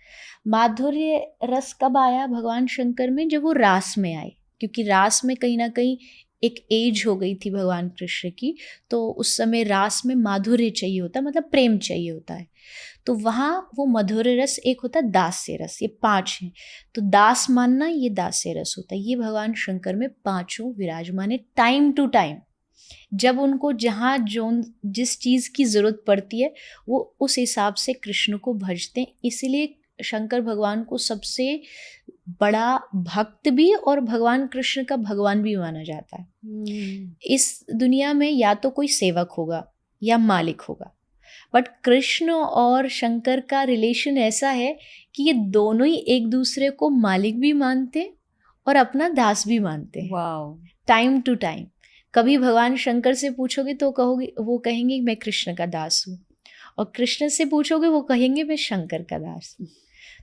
माधुर्य रस कब आया भगवान शंकर में? जब वो रास में आए, क्योंकि रास में कहीं ना कहीं एक एज हो गई थी भगवान कृष्ण की, तो उस समय रास में माधुर्य चाहिए होता, मतलब प्रेम चाहिए होता है, तो वहाँ वो मधुर्य रस एक होता, दास्य रस, ये 5 हैं। तो दास मानना, ये दास्य रस होता है। ये भगवान शंकर में 5 विराजमान है, टाइम टू टाइम। जब उनको जहाँ जो जिस चीज़ की ज़रूरत पड़ती है, वो उस हिसाब से कृष्ण को भजते हैं। इसीलिए शंकर भगवान को सबसे बड़ा भक्त भी और भगवान कृष्ण का भगवान भी माना जाता है। इस दुनिया में या तो कोई सेवक होगा या मालिक होगा, बट कृष्ण और शंकर का रिलेशन ऐसा है कि ये दोनों ही एक दूसरे को मालिक भी मानते और अपना दास भी मानते हैं। वाओ। टाइम टू टाइम कभी भगवान शंकर से पूछोगे तो कहोगे, वो कहेंगे मैं कृष्ण का दास हूँ, और कृष्ण से पूछोगे वो कहेंगे मैं शंकर का दास हूँ।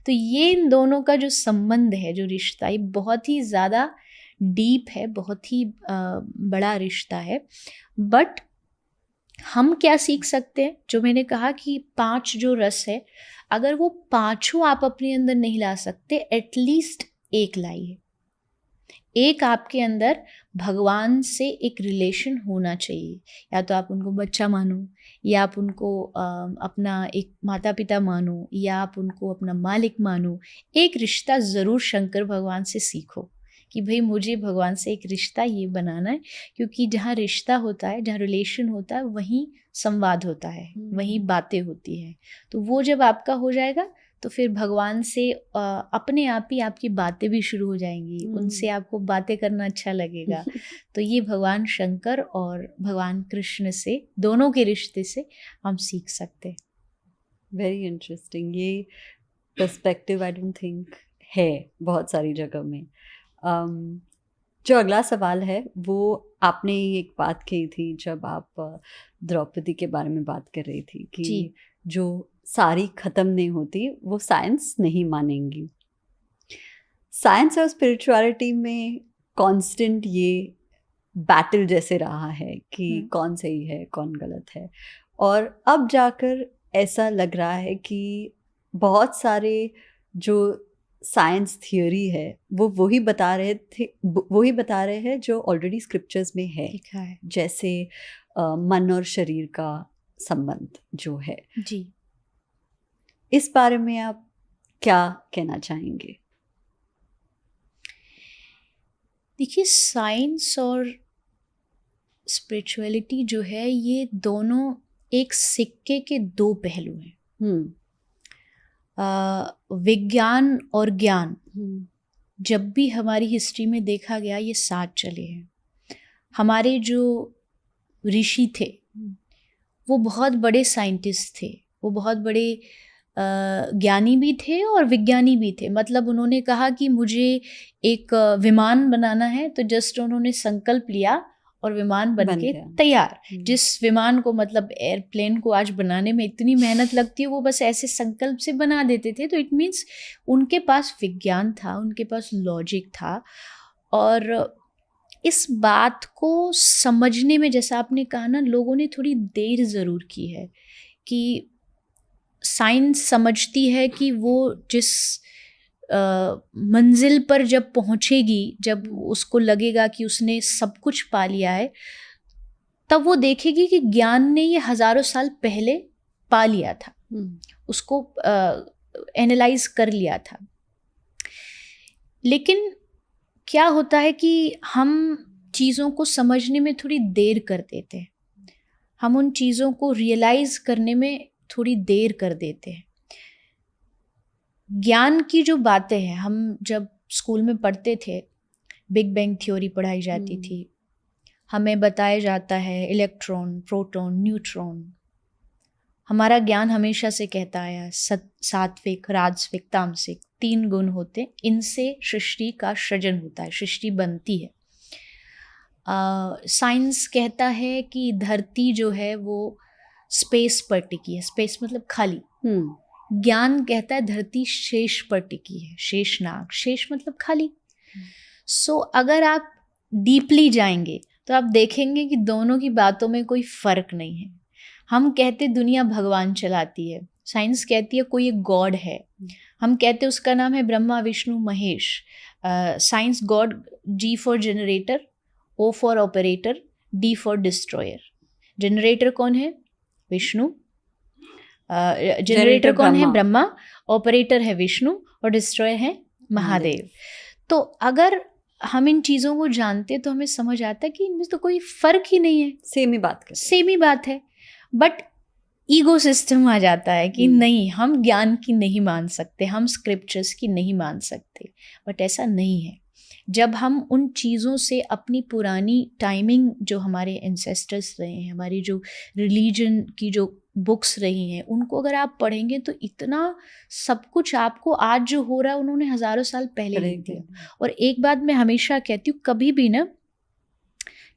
तो ये इन दोनों का जो संबंध है, जो रिश्ता, ये बहुत ही ज़्यादा डीप है, बहुत ही बड़ा रिश्ता है। बट हम क्या सीख सकते हैं? जो मैंने कहा कि 5 जो रस है, अगर वो 5 आप अपने अंदर नहीं ला सकते, एटलीस्ट एक लाइए। एक आपके अंदर भगवान से एक रिलेशन होना चाहिए। या तो आप उनको बच्चा मानो, या आप उनको अपना एक माता पिता मानो, या आप उनको अपना मालिक मानो। एक रिश्ता ज़रूर शंकर भगवान से सीखो कि भाई मुझे भगवान से एक रिश्ता ये बनाना है, क्योंकि जहाँ रिश्ता होता है, जहाँ रिलेशन होता है, वहीं संवाद होता है, वहीं बातें होती हैं। तो वो जब आपका हो जाएगा तो फिर भगवान से अपने आप ही आपकी बातें भी शुरू हो जाएंगी, उनसे आपको बातें करना अच्छा लगेगा। तो ये भगवान शंकर और भगवान कृष्ण से, दोनों के रिश्ते से हम सीख सकते हैं। Very interesting. ये पर्सपेक्टिव आई डोंट थिंक है बहुत सारी जगह में। जो अगला सवाल है वो आपने एक बात कही थी जब आप द्रौपदी के बारे में बात कर रही थी कि जो सारी ख़त्म नहीं होती वो साइंस नहीं मानेंगी। साइंस और स्पिरिचुअलिटी में कांस्टेंट ये बैटल जैसे रहा है कि कौन सही है कौन गलत है, और अब जाकर ऐसा लग रहा है कि बहुत सारे जो साइंस थियोरी है वो वही बता रहे हैं जो ऑलरेडी स्क्रिप्चर्स में है, जैसे मन और शरीर का संबंध जो है जी। इस बारे में आप क्या कहना चाहेंगे? देखिए, साइंस और स्पिरिचुअलिटी जो है, ये दोनों एक सिक्के के 2 पहलू हैं। विज्ञान और ज्ञान जब भी हमारी हिस्ट्री में देखा गया, ये साथ चले हैं। हमारे जो ऋषि थे वो बहुत बड़े साइंटिस्ट थे, वो बहुत बड़े ज्ञानी भी थे और विज्ञानी भी थे। मतलब उन्होंने कहा कि मुझे एक विमान बनाना है, तो जस्ट उन्होंने संकल्प लिया और विमान बन के तैयार। जिस विमान को, मतलब एयरप्लेन को आज बनाने में इतनी मेहनत लगती है, वो बस ऐसे संकल्प से बना देते थे। तो इट मीन्स उनके पास विज्ञान था, उनके पास लॉजिक था, और इस बात को समझने में, जैसा आपने कहा ना, लोगों ने थोड़ी देर ज़रूर की है कि साइंस समझती है कि वो जिस मंजिल पर जब पहुंचेगी, जब उसको लगेगा कि उसने सब कुछ पा लिया है, तब वो देखेगी कि ज्ञान ने ये हजारों साल पहले पा लिया था, उसको एनालाइज कर लिया था। लेकिन क्या होता है कि हम चीज़ों को समझने में थोड़ी देर कर देते हैं, हम उन चीज़ों को रियलाइज करने में थोड़ी देर कर देते हैं। ज्ञान की जो बातें हैं, हम जब स्कूल में पढ़ते थे, बिग बैंग थ्योरी पढ़ाई जाती थी, हमें बताया जाता है इलेक्ट्रॉन, प्रोटॉन, न्यूट्रॉन। हमारा ज्ञान हमेशा से कहता आया सात्विक, राजसिक, तामसिक 3 गुण होते, इनसे सृष्टि का सृजन होता है, सृष्टि बनती है। साइंस कहता है कि धरती जो है वो स्पेस पर टिकी है, स्पेस मतलब खाली। ज्ञान कहता है धरती शेष पर टिकी है, शेषनाग, शेष मतलब खाली। सो अगर आप डीपली जाएंगे तो आप देखेंगे कि दोनों की बातों में कोई फर्क नहीं है। हम कहते दुनिया भगवान चलाती है, साइंस कहती है कोई एक गॉड है। हम कहते उसका नाम है Brahma, Vishnu, Mahesh. Science God, G for generator, O for operator, D for destroyer. Generator कौन है? विष्णु। जनरेटर कौन है? ब्रह्मा। ऑपरेटर है विष्णु और डिस्ट्रॉयर है महादेव। तो अगर हम इन चीज़ों को जानते तो हमें समझ आता है कि इनमें तो कोई फर्क ही नहीं है, सेम ही बात है। बट ईगो सिस्टम आ जाता है कि नहीं, हम ज्ञान की नहीं मान सकते, हम स्क्रिप्चर्स की नहीं मान सकते। बट ऐसा नहीं है। जब हम उन चीज़ों से अपनी पुरानी टाइमिंग, जो हमारे एंसेस्टर्स रहे हैं, हमारी जो रिलीजन की जो बुक्स रही हैं, उनको अगर आप पढ़ेंगे तो इतना सब कुछ आपको आज जो हो रहा है उन्होंने हजारों साल पहले लिख दिया। और एक बात मैं हमेशा कहती हूँ, कभी भी ना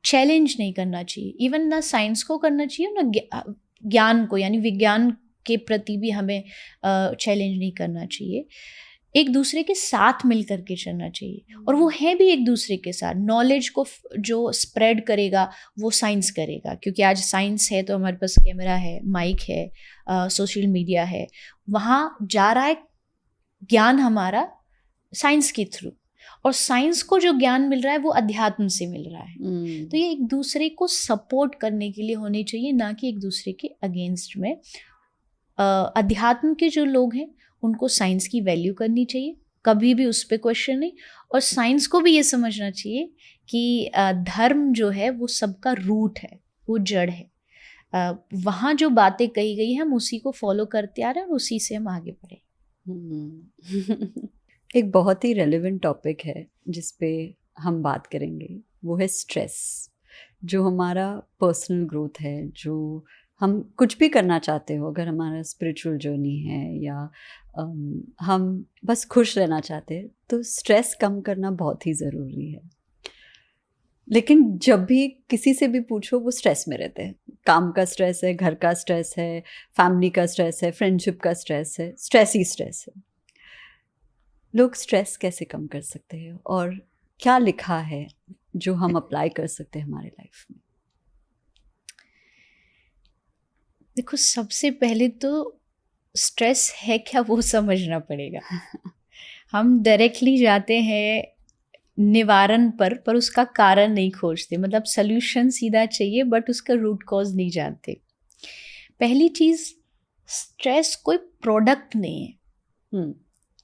चैलेंज नहीं करना चाहिए, इवन ना साइंस को करना चाहिए ना ज्ञान को, यानी विज्ञान के प्रति भी हमें चैलेंज नहीं करना चाहिए। एक दूसरे के साथ मिल करके चलना चाहिए, और वो है भी एक दूसरे के साथ। नॉलेज को जो स्प्रेड करेगा वो साइंस करेगा, क्योंकि आज साइंस है तो हमारे पास कैमरा है, माइक है, सोशल मीडिया है, वहाँ जा रहा है ज्ञान हमारा साइंस के थ्रू। और साइंस को जो ज्ञान मिल रहा है वो अध्यात्म से मिल रहा है। तो ये एक दूसरे को सपोर्ट करने के लिए होने चाहिए, ना कि एक दूसरे के अगेंस्ट में। अध्यात्म के जो लोग हैं उनको साइंस की वैल्यू करनी चाहिए, कभी भी उस पर क्वेश्चन नहीं। और साइंस को भी ये समझना चाहिए कि धर्म जो है वो सबका रूट है, वो जड़ है। वहाँ जो बातें कही गई हैं हम उसी को फॉलो करते आ रहे हैं और उसी से हम आगे बढ़े। एक बहुत ही रेलेवेंट टॉपिक है जिस पे हम बात करेंगे, वो है स्ट्रेस। जो हमारा पर्सनल ग्रोथ है, जो हम कुछ भी करना चाहते हो, अगर हमारा स्पिरिचुअल जर्नी है या हम बस खुश रहना चाहते हैं, तो स्ट्रेस कम करना बहुत ही ज़रूरी है। लेकिन जब भी किसी से भी पूछो वो स्ट्रेस में रहते हैं। काम का स्ट्रेस है, घर का स्ट्रेस है, फैमिली का स्ट्रेस है, फ्रेंडशिप का स्ट्रेस है, स्ट्रेस ही स्ट्रेस है। लोग स्ट्रेस कैसे कम कर सकते हैं और क्या लिखा है जो हम अप्लाई कर सकते हैं हमारे लाइफ में? देखो, सबसे पहले तो स्ट्रेस है क्या वो समझना पड़ेगा। हम डायरेक्टली जाते हैं निवारण पर उसका कारण नहीं खोजते। मतलब सल्यूशन सीधा चाहिए बट उसका रूट कॉज नहीं जानते। पहली चीज़, स्ट्रेस कोई प्रोडक्ट नहीं है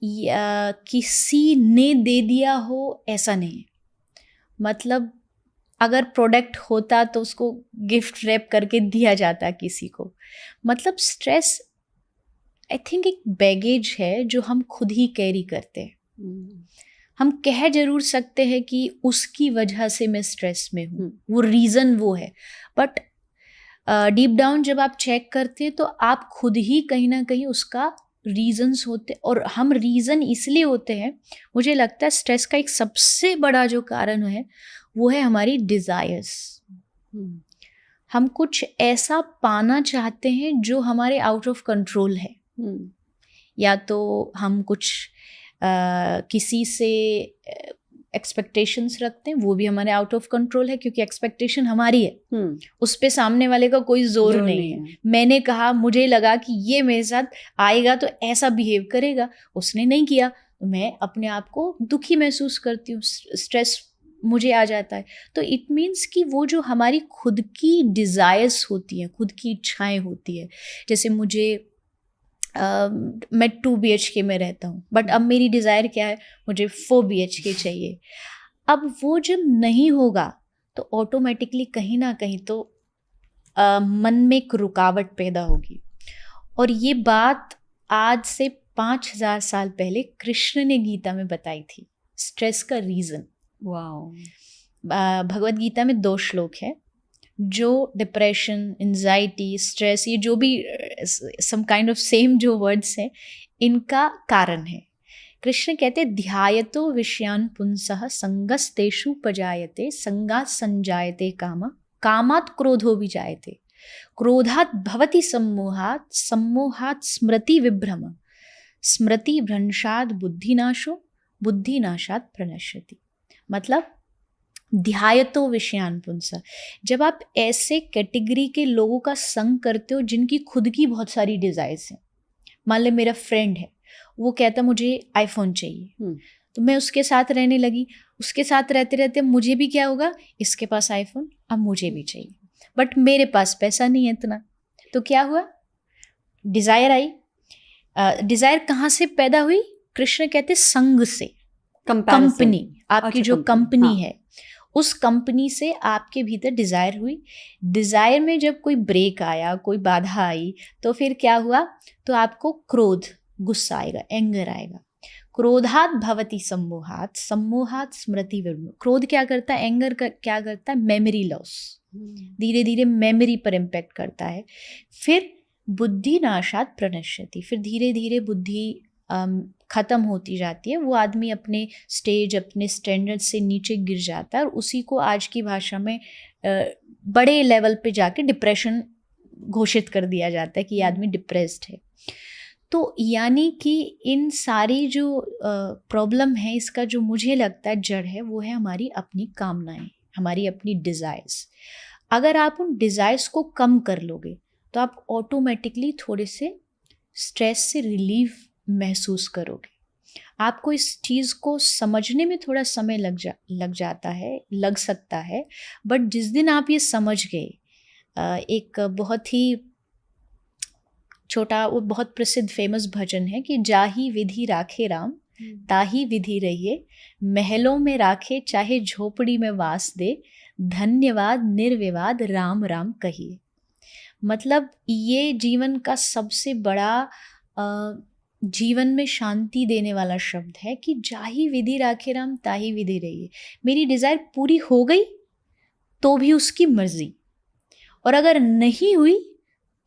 या किसी ने दे दिया हो, ऐसा नहीं है। मतलब अगर प्रोडक्ट होता तो उसको गिफ्ट रैप करके दिया जाता किसी को। मतलब स्ट्रेस आई थिंक एक बैगेज है जो हम खुद ही कैरी करते हैं। हम कह जरूर सकते हैं कि उसकी वजह से मैं स्ट्रेस में हूँ, वो रीज़न वो है, बट डीप डाउन जब आप चेक करते हैं तो आप खुद ही कहीं ना कहीं उसका रीजंस होते। और हम रीज़न इसलिए होते हैं, मुझे लगता है स्ट्रेस का एक सबसे बड़ा जो कारण है वो है हमारी डिज़ायर्स। हम कुछ ऐसा पाना चाहते हैं जो हमारे आउट ऑफ कंट्रोल है। या तो हम कुछ किसी से एक्सपेक्टेशंस रखते हैं वो भी हमारे आउट ऑफ कंट्रोल है, क्योंकि एक्सपेक्टेशन हमारी है, उस पे सामने वाले का कोई जोर नहीं है। मैंने कहा, मुझे लगा कि ये मेरे साथ आएगा तो ऐसा बिहेव करेगा, उसने नहीं किया तो मैं अपने आप को दुखी महसूस करती हूँ, स्ट्रेस मुझे आ जाता है। तो इट मीन्स कि वो जो हमारी खुद की डिज़ायर्स होती हैं, खुद की इच्छाएं होती है, जैसे मुझे मैं 2 BHK में रहता हूँ, बट अब मेरी डिज़ायर क्या है, मुझे 4 BHK चाहिए। अब वो जब नहीं होगा तो ऑटोमेटिकली कहीं ना कहीं तो मन में एक रुकावट पैदा होगी। और ये बात आज से 5000 साल पहले कृष्ण ने गीता में बताई थी, स्ट्रेस का रीज़न। वाओ। भगवत गीता में 2 श्लोक है जो डिप्रेशन, एंजाइटी, स्ट्रेस, ये जो भी सम काइंड ऑफ सेम जो वर्ड्स हैं, इनका कारण है। कृष्ण कहते ध्यायतो विषयान पुंसः संगस्तेषु पजायते, संगात् संजायते कामा, कामात् क्रोधो विजायते, क्रोधात् भवति सम्मोहात्, सम्मोहात् स्मृति विभ्रम, स्मृति भ्रंशात् बुद्धिनाशो, बुद्धिनाशात् प्रणश्यति। मतलब ध्यायतो विषयान पुंसः, जब आप ऐसे कैटेगरी के लोगों का संग करते हो जिनकी खुद की बहुत सारी डिजायर्स हैं, मान ले मेरा फ्रेंड है, वो कहता मुझे आईफोन चाहिए, तो मैं उसके साथ रहने लगी, उसके साथ रहते रहते मुझे भी क्या होगा, इसके पास आईफोन, अब मुझे भी चाहिए, बट मेरे पास पैसा नहीं है इतना, तो क्या हुआ, डिजायर आई। डिजायर कहाँ से पैदा हुई? कृष्ण कहते संग से, कंपनी, आपकी जो कंपनी है उस कंपनी से आपके भीतर डिजायर हुई। डिजायर में जब कोई ब्रेक आया, कोई बाधा आई, तो फिर क्या हुआ, तो आपको क्रोध, गुस्सा आएगा, एंगर आएगा। क्रोधात् भवति सम्मोहात्, सम्मोहात् स्मृति विभ्रम। क्रोध क्या करता है, एंगर क्या करता है, मेमोरी लॉस, धीरे धीरे मेमोरी पर इम्पैक्ट करता है। फिर बुद्धि नाशात् प्रणश्यति, फिर धीरे धीरे बुद्धि ख़त्म होती जाती है, वो आदमी अपने स्टेज, अपने स्टैंडर्ड से नीचे गिर जाता है, और उसी को आज की भाषा में बड़े लेवल पे जाके डिप्रेशन घोषित कर दिया जाता है कि ये आदमी डिप्रेस्ड है। तो यानी कि इन सारी जो प्रॉब्लम है, इसका जो मुझे लगता है जड़ है, वो है हमारी अपनी कामनाएं, हमारी अपनी डिज़ायर्स। अगर आप उन डिज़ायर्स को कम कर लोगे तो आप ऑटोमेटिकली थोड़े से स्ट्रेस से रिलीफ महसूस करोगे। आपको इस चीज़ को समझने में थोड़ा समय लग जाता है, लग सकता है, बट जिस दिन आप ये समझ गए, एक बहुत ही छोटा, वो बहुत प्रसिद्ध फेमस भजन है कि जाही विधि राखे राम, ताही विधि रहिए, महलों में राखे चाहे झोपड़ी में वास दे, धन्यवाद निर्विवाद राम राम कहिए। मतलब ये जीवन का सबसे बड़ा जीवन में शांति देने वाला शब्द है कि जाही विधि राखे राम, ताही विधि रहिए। मेरी डिज़ायर पूरी हो गई तो भी उसकी मर्जी, और अगर नहीं हुई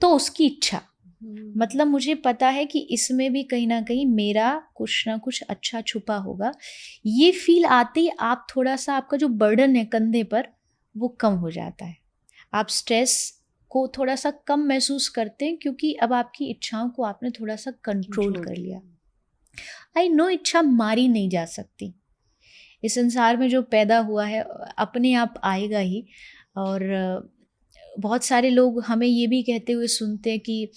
तो उसकी इच्छा। मतलब मुझे पता है कि इसमें भी कहीं ना कहीं मेरा कुछ ना कुछ अच्छा छुपा होगा। ये फील आते ही आप थोड़ा सा, आपका जो बर्डन है कंधे पर, वो कम हो जाता है। आप स्ट्रेस को थोड़ा सा कम महसूस करते हैं, क्योंकि अब आपकी इच्छाओं को आपने थोड़ा सा कंट्रोल कर लिया। आई नो इच्छा मारी नहीं जा सकती, इस संसार में जो पैदा हुआ है अपने आप आएगा ही। और बहुत सारे लोग हमें ये भी कहते हुए सुनते हैं कि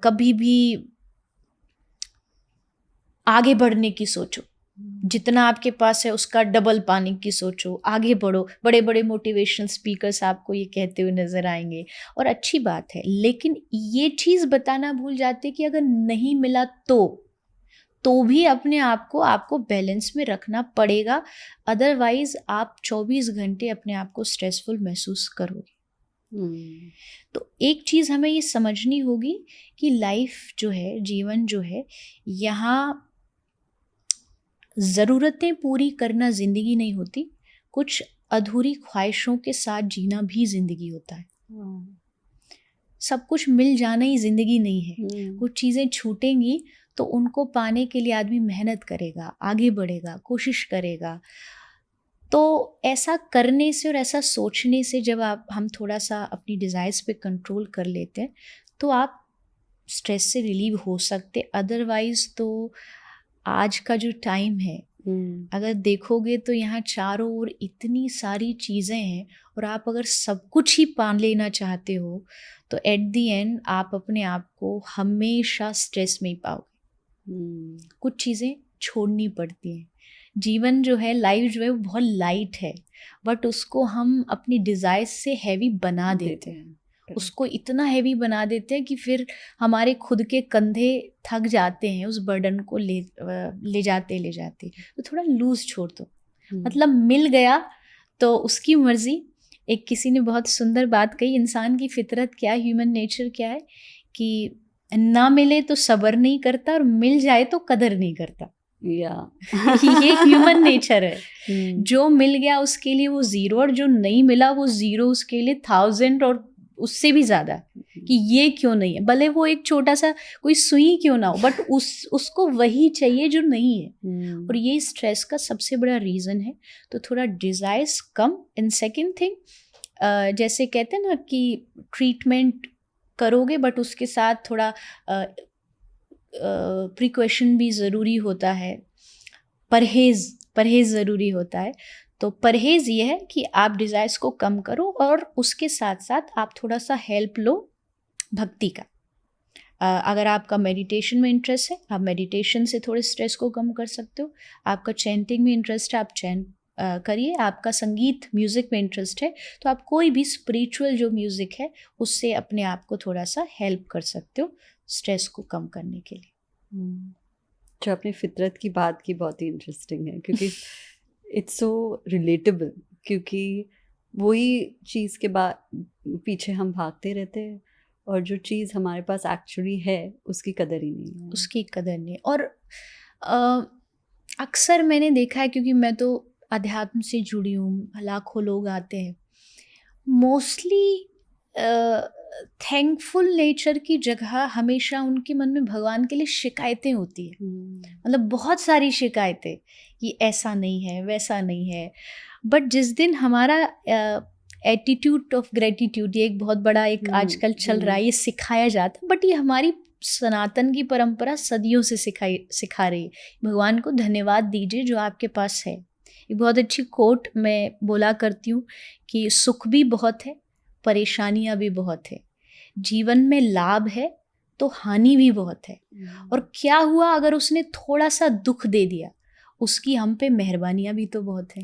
कभी भी आगे बढ़ने की सोचो, जितना आपके पास है उसका डबल पाने की सोचो, आगे बढ़ो। बड़े बड़े मोटिवेशनल स्पीकर्स आपको ये कहते हुए नजर आएंगे, और अच्छी बात है, लेकिन ये चीज़ बताना भूल जाते कि अगर नहीं मिला तो भी अपने आप को आपको बैलेंस में रखना पड़ेगा, अदरवाइज आप 24 घंटे अपने आप को स्ट्रेसफुल महसूस करोगे। तो एक चीज़ हमें ये समझनी होगी कि लाइफ जो है, जीवन जो है, यहाँ ज़रूरतें पूरी करना ज़िंदगी नहीं होती, कुछ अधूरी ख्वाहिशों के साथ जीना भी ज़िंदगी होता है। सब कुछ मिल जाना ही ज़िंदगी नहीं है, कुछ चीज़ें छूटेंगी तो उनको पाने के लिए आदमी मेहनत करेगा, आगे बढ़ेगा, कोशिश करेगा। तो ऐसा करने से और ऐसा सोचने से जब हम थोड़ा सा अपनी डिज़ायर्स पे कंट्रोल कर लेते हैं तो आप स्ट्रेस से रिलीव हो सकते। अदरवाइज़ तो आज का जो टाइम है अगर देखोगे तो यहाँ चारों ओर इतनी सारी चीज़ें हैं, और आप अगर सब कुछ ही पा लेना चाहते हो तो एट द एंड आप अपने आप को हमेशा स्ट्रेस में ही पाओगे। कुछ चीज़ें छोड़नी पड़ती हैं। जीवन जो है, लाइफ जो है, वो बहुत लाइट है, बट उसको हम अपनी डिज़ायर्स से हैवी बना देते हैं। उसको इतना हैवी बना देते हैं कि फिर हमारे खुद के कंधे थक जाते हैं उस बर्डन को ले जाते। तो थोड़ा लूज छोड़ दो। मतलब मिल गया तो उसकी मर्जी। एक किसी ने बहुत सुंदर बात कही, इंसान की फितरत क्या है, ह्यूमन नेचर क्या है, कि ना मिले तो सब्र नहीं करता और मिल जाए तो कदर नहीं करता। ये ह्यूमन नेचर है। जो मिल गया उसके लिए वो 0, और जो नहीं मिला वो 0 उसके लिए 1000 और उससे भी ज़्यादा, कि ये क्यों नहीं है, भले वो एक छोटा सा कोई सुई क्यों ना हो, बट उसको वही चाहिए जो नहीं है। और ये स्ट्रेस का सबसे बड़ा रीज़न है। तो थोड़ा desires come. And second thing, जैसे कहते हैं ना कि ट्रीटमेंट करोगे बट उसके साथ थोड़ा प्रिकॉशन भी ज़रूरी होता है, परहेज़ ज़रूरी होता है। तो परहेज़ ये है कि आप डिज़ायर्स को कम करो, और उसके साथ साथ आप थोड़ा सा हेल्प लो भक्ति का। अगर आपका मेडिटेशन में इंटरेस्ट है, आप मेडिटेशन से थोड़े स्ट्रेस को कम कर सकते हो। आपका चैंटिंग में इंटरेस्ट है, आप चैंट करिए। आपका संगीत, म्यूज़िक में इंटरेस्ट है, तो आप कोई भी स्पिरिचुअल जो म्यूज़िक है उससे अपने आप को थोड़ा सा हेल्प कर सकते हो स्ट्रेस को कम करने के लिए। जो आपने फितरत की बात की, बहुत ही इंटरेस्टिंग है, क्योंकि इट्स सो रिलेटेबल। क्योंकि वही चीज़ के बाद पीछे हम भागते रहते हैं, और जो चीज़ हमारे पास एक्चुअली है उसकी कदर ही नहीं है। उसकी कदर नहीं। और अक्सर मैंने देखा है, क्योंकि मैं तो अध्यात्म से जुड़ी हूँ, लाखों लोग आते हैं, मोस्टली थैंकफुल नेचर की जगह हमेशा उनके मन में भगवान के लिए शिकायतें होती है। मतलब बहुत सारी शिकायतें कि ऐसा नहीं है, वैसा नहीं है। बट जिस दिन हमारा एटीट्यूड ऑफ ग्रेटिट्यूड, ये एक बहुत बड़ा एक आजकल चल रहा है, ये सिखाया जाता है, बट ये हमारी सनातन की परंपरा सदियों से सिखा रही है। भगवान को धन्यवाद दीजिए जो आपके पास है। एक बहुत अच्छी कोट मैं बोला करती हूँ कि सुख भी बहुत है, परेशानियाँ भी बहुत है, जीवन में लाभ है तो हानि भी बहुत है। और क्या हुआ अगर उसने थोड़ा सा दुख दे दिया, उसकी हम पे मेहरबानियाँ भी तो बहुत है।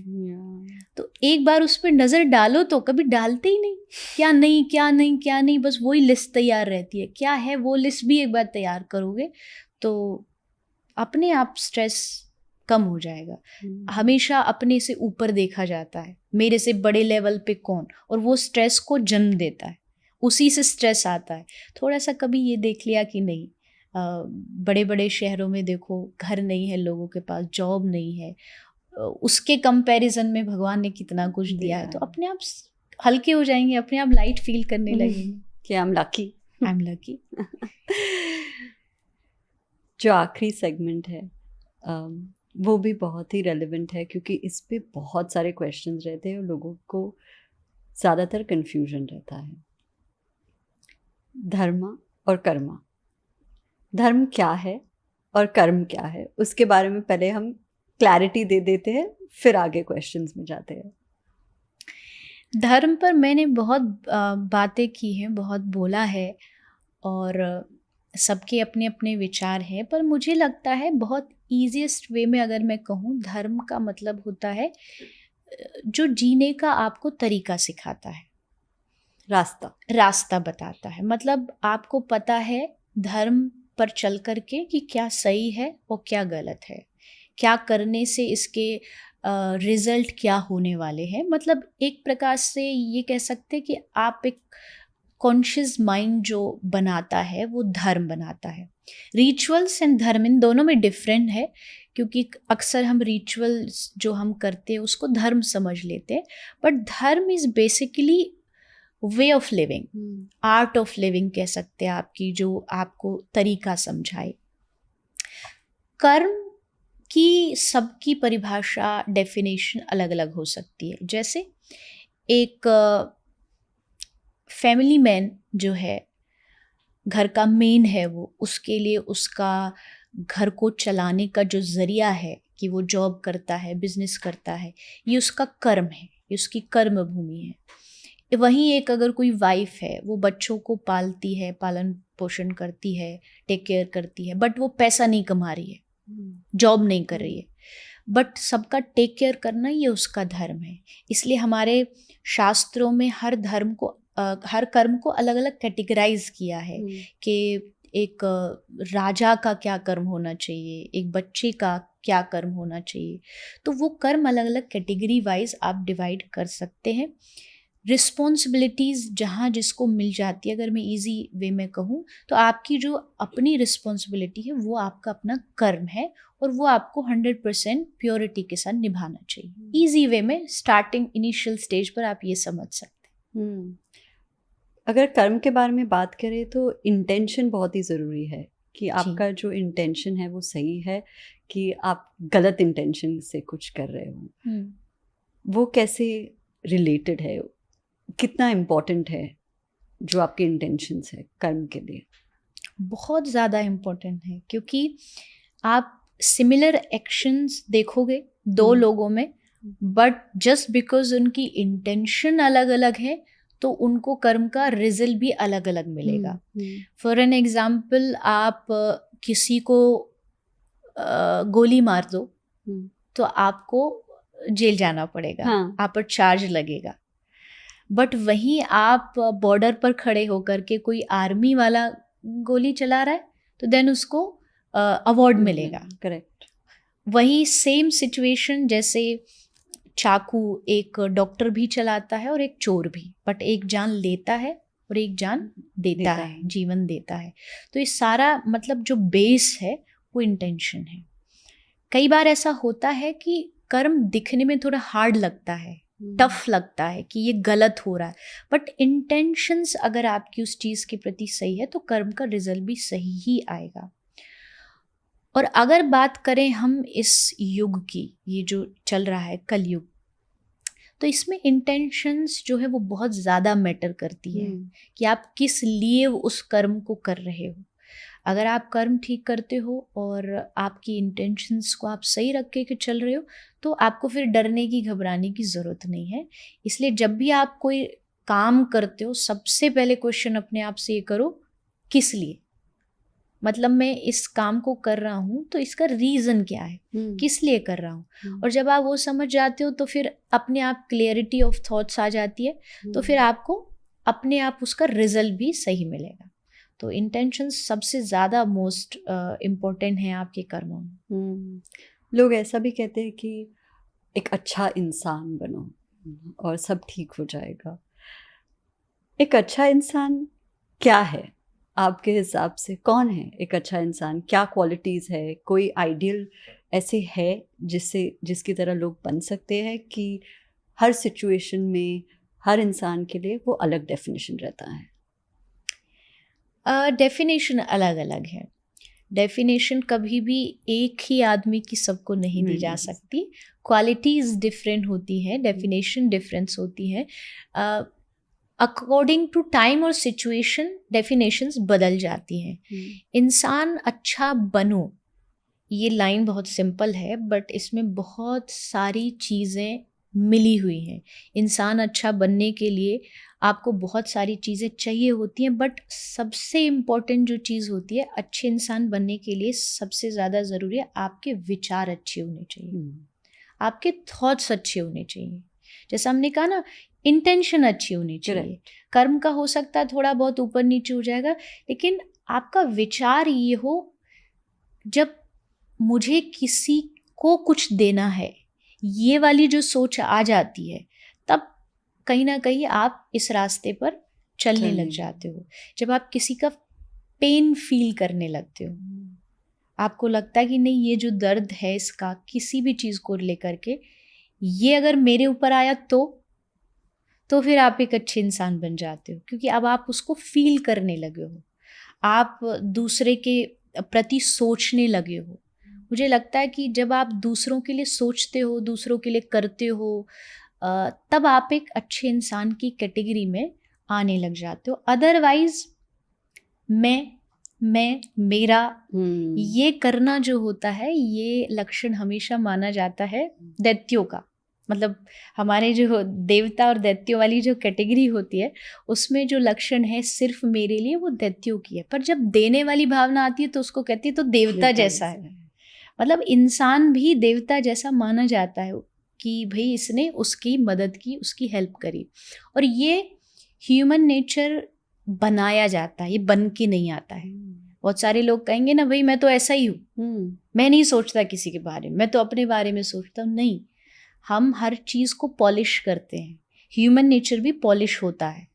तो एक बार उस पर नज़र डालो तो कभी डालते ही नहीं, क्या नहीं क्या नहीं क्या नहीं, बस वही लिस्ट तैयार रहती है। क्या है वो लिस्ट भी एक बार तैयार करोगे तो अपने आप स्ट्रेस कम हो जाएगा। हमेशा अपने से ऊपर देखा जाता है, मेरे से बड़े लेवल पे कौन, और वो स्ट्रेस को जन्म देता है, उसी से स्ट्रेस आता है। थोड़ा सा कभी ये देख लिया कि नहीं, बड़े बड़े शहरों में देखो घर नहीं है लोगों के पास, जॉब नहीं है, उसके कंपैरिजन में भगवान ने कितना कुछ दिया है, तो अपने आप हल्के हो जाएंगे, अपने आप लाइट फील करने लगेंगे कि I am lucky, I am lucky. जो आखिरी सेगमेंट है वो भी बहुत ही रेलेवेंट है, क्योंकि इस पे बहुत सारे क्वेश्चंस रहते हैं और लोगों को ज़्यादातर कन्फ्यूजन रहता है। धर्म और कर्म, धर्म क्या है और कर्म क्या है, उसके बारे में पहले हम क्लैरिटी दे देते हैं, फिर आगे क्वेश्चंस में जाते हैं। धर्म पर मैंने बहुत बातें की हैं, बहुत बोला है, और सबके अपने अपने विचार हैं, पर मुझे लगता है बहुत ईजीएस्ट वे में अगर मैं कहूँ, धर्म का मतलब होता है जो जीने का आपको तरीका सिखाता है, रास्ता बताता है। मतलब आपको पता है धर्म पर चल करके कि क्या सही है और क्या गलत है, क्या करने से इसके रिजल्ट क्या होने वाले हैं। मतलब एक प्रकार से ये कह सकते हैं कि आप एक कॉन्शियस माइंड जो बनाता है वो धर्म बनाता है। रिचुअल्स एंड धर्म इन दोनों में डिफरेंट है, क्योंकि अक्सर हम रिचुअल्स जो हम करते हैं उसको धर्म समझ लेते हैं, बट धर्म is basically way of living, art of living कह सकते हैं आपकी, जो आपको तरीका समझाए। कर्म की सबकी परिभाषा, डेफिनेशन अलग अलग हो सकती है। जैसे एक फैमिली मैन जो है, घर का मेन है वो, उसके लिए उसका घर को चलाने का जो ज़रिया है कि वो जॉब करता है, बिजनेस करता है, ये उसका कर्म है, ये उसकी कर्म भूमि है। वहीं एक अगर कोई वाइफ है, वो बच्चों को पालती है, पालन पोषण करती है, टेक केयर करती है, बट वो पैसा नहीं कमा रही है, जॉब नहीं कर रही है, बट सबका टेक केयर करना ये उसका धर्म है। इसलिए हमारे शास्त्रों में हर धर्म को हर कर्म को अलग अलग कैटेगराइज किया है कि एक राजा का क्या कर्म होना चाहिए, एक बच्चे का क्या कर्म होना चाहिए। तो वो कर्म अलग अलग कैटेगरी वाइज आप डिवाइड कर सकते हैं। रिस्पॉन्सिबिलिटीज़ जहाँ जिसको मिल जाती है, अगर मैं इजी वे में कहूँ तो आपकी जो अपनी रिस्पॉन्सिबिलिटी है वो आपका अपना कर्म है और वो आपको 100% प्योरिटी के साथ निभाना चाहिए। इजी वे में स्टार्टिंग इनिशियल स्टेज पर आप ये समझ सकते हैं। अगर कर्म के बारे में बात करें तो इंटेंशन बहुत ही ज़रूरी है कि आपका जो इंटेंशन है वो सही है कि आप गलत इंटेंशन से कुछ कर रहे हो, वो कैसे रिलेटेड है, कितना इम्पोर्टेंट है जो आपके इंटेंशंस है कर्म के लिए? बहुत ज़्यादा इम्पोर्टेंट है, क्योंकि आप सिमिलर एक्शंस देखोगे दो लोगों में, बट जस्ट बिकॉज उनकी इंटेंशन अलग अलग है तो उनको कर्म का रिजल्ट भी अलग अलग मिलेगा। फॉर एन एग्जाम्पल, आप किसी को गोली मार दो तो आपको जेल जाना पड़ेगा, आप पर चार्ज लगेगा। बट वहीं आप बॉर्डर पर खड़े होकर के कोई आर्मी वाला गोली चला रहा है तो देन उसको अवार्ड मिलेगा। करेक्ट। वही सेम सिचुएशन, जैसे चाकू एक डॉक्टर भी चलाता है और एक चोर भी, बट एक जान लेता है और एक जान देता है, जीवन देता है। तो ये सारा मतलब जो बेस है वो इंटेंशन है। कई बार ऐसा होता है कि कर्म दिखने में थोड़ा हार्ड लगता है, टफ लगता है कि ये गलत हो रहा है, बट इंटेंशंस अगर आपकी उस चीज़ के प्रति सही है तो कर्म का रिजल्ट भी सही ही आएगा। और अगर बात करें हम इस युग की, ये जो चल रहा है कलयुग, तो इसमें इंटेंशंस जो है वो बहुत ज़्यादा मैटर करती है कि आप किस लिए उस कर्म को कर रहे हो। अगर आप कर्म ठीक करते हो और आपकी इंटेंशंस को आप सही रख के चल रहे हो तो आपको फिर डरने की, घबराने की ज़रूरत नहीं है। इसलिए जब भी आप कोई काम करते हो सबसे पहले क्वेश्चन अपने आप से ये करो, किस लिए, मतलब मैं इस काम को कर रहा हूँ तो इसका रीज़न क्या है, किस लिए कर रहा हूँ। और जब आप वो समझ जाते हो तो फिर अपने आप क्लियरिटी ऑफ थॉट्स आ जाती है, तो फिर आपको अपने आप उसका रिजल्ट भी सही मिलेगा। तो इंटेंशन सबसे ज़्यादा मोस्ट इम्पोर्टेंट है आपके कर्मों में। लोग ऐसा भी कहते हैं कि एक अच्छा इंसान बनो और सब ठीक हो जाएगा। एक अच्छा इंसान क्या है आपके हिसाब से? कौन है एक अच्छा इंसान? क्या क्वालिटीज़ है? कोई आइडियल ऐसे है जिसकी तरह लोग बन सकते हैं कि हर सिचुएशन में हर इंसान के लिए वो अलग डेफिनेशन रहता है? डेफिनेशन अलग अलग है। डेफिनेशन कभी भी एक ही आदमी की सबको नहीं दी जा सकती। क्वालिटीज़ डिफरेंट होती हैं, डेफिनेशन डिफरेंस होती हैं। अकॉर्डिंग टू टाइम और सिचुएशन डेफिनेशंस बदल जाती हैं। इंसान अच्छा बनो, ये लाइन बहुत सिंपल है बट इसमें बहुत सारी चीज़ें मिली हुई हैं। इंसान अच्छा बनने के लिए आपको बहुत सारी चीज़ें चाहिए होती हैं, बट सबसे इम्पॉर्टेंट जो चीज़ होती है अच्छे इंसान बनने के लिए सबसे ज़्यादा ज़रूरी है आपके विचार अच्छे होने चाहिए, आपके थॉट्स अच्छे होने चाहिए। जैसा हमने कहा ना, इंटेंशन अच्छी होनी चाहिए। कर्म का हो सकता है थोड़ा बहुत ऊपर नीचे हो जाएगा, लेकिन आपका विचार ये हो, जब मुझे किसी को कुछ देना है, ये वाली जो सोच आ जाती है, तब कहीं ना कहीं आप इस रास्ते पर चलने लग जाते हो। जब आप किसी का पेन फील करने लगते हो, आपको लगता है कि नहीं, ये जो दर्द है इसका किसी भी चीज़ को लेकर के, ये अगर मेरे ऊपर आया तो फिर आप एक अच्छे इंसान बन जाते हो, क्योंकि अब आप उसको फील करने लगे हो, आप दूसरे के प्रति सोचने लगे हो। मुझे लगता है कि जब आप दूसरों के लिए सोचते हो, दूसरों के लिए करते हो, तब आप एक अच्छे इंसान की कैटेगरी में आने लग जाते हो। अदरवाइज मैं मैं, मेरा, ये करना जो होता है, ये लक्षण हमेशा माना जाता है दैत्यों का। मतलब हमारे जो देवता और दैत्यों वाली जो कैटेगरी होती है, उसमें जो लक्षण है सिर्फ मेरे लिए, वो दैत्यों की है। पर जब देने वाली भावना आती है तो उसको कहती है तो देवता जैसा है। मतलब इंसान भी देवता जैसा माना जाता है कि भाई इसने उसकी मदद की, उसकी हेल्प करी। और ये ह्यूमन नेचर बनाया जाता है, ये बन के नहीं आता है। बहुत सारे लोग कहेंगे ना, भाई मैं तो ऐसा ही हूँ, मैं नहीं सोचता किसी के बारे में, मैं तो अपने बारे में सोचता हूँ। नहीं, हम हर चीज़ को पॉलिश करते हैं। ह्यूमन नेचर भी पॉलिश होता है,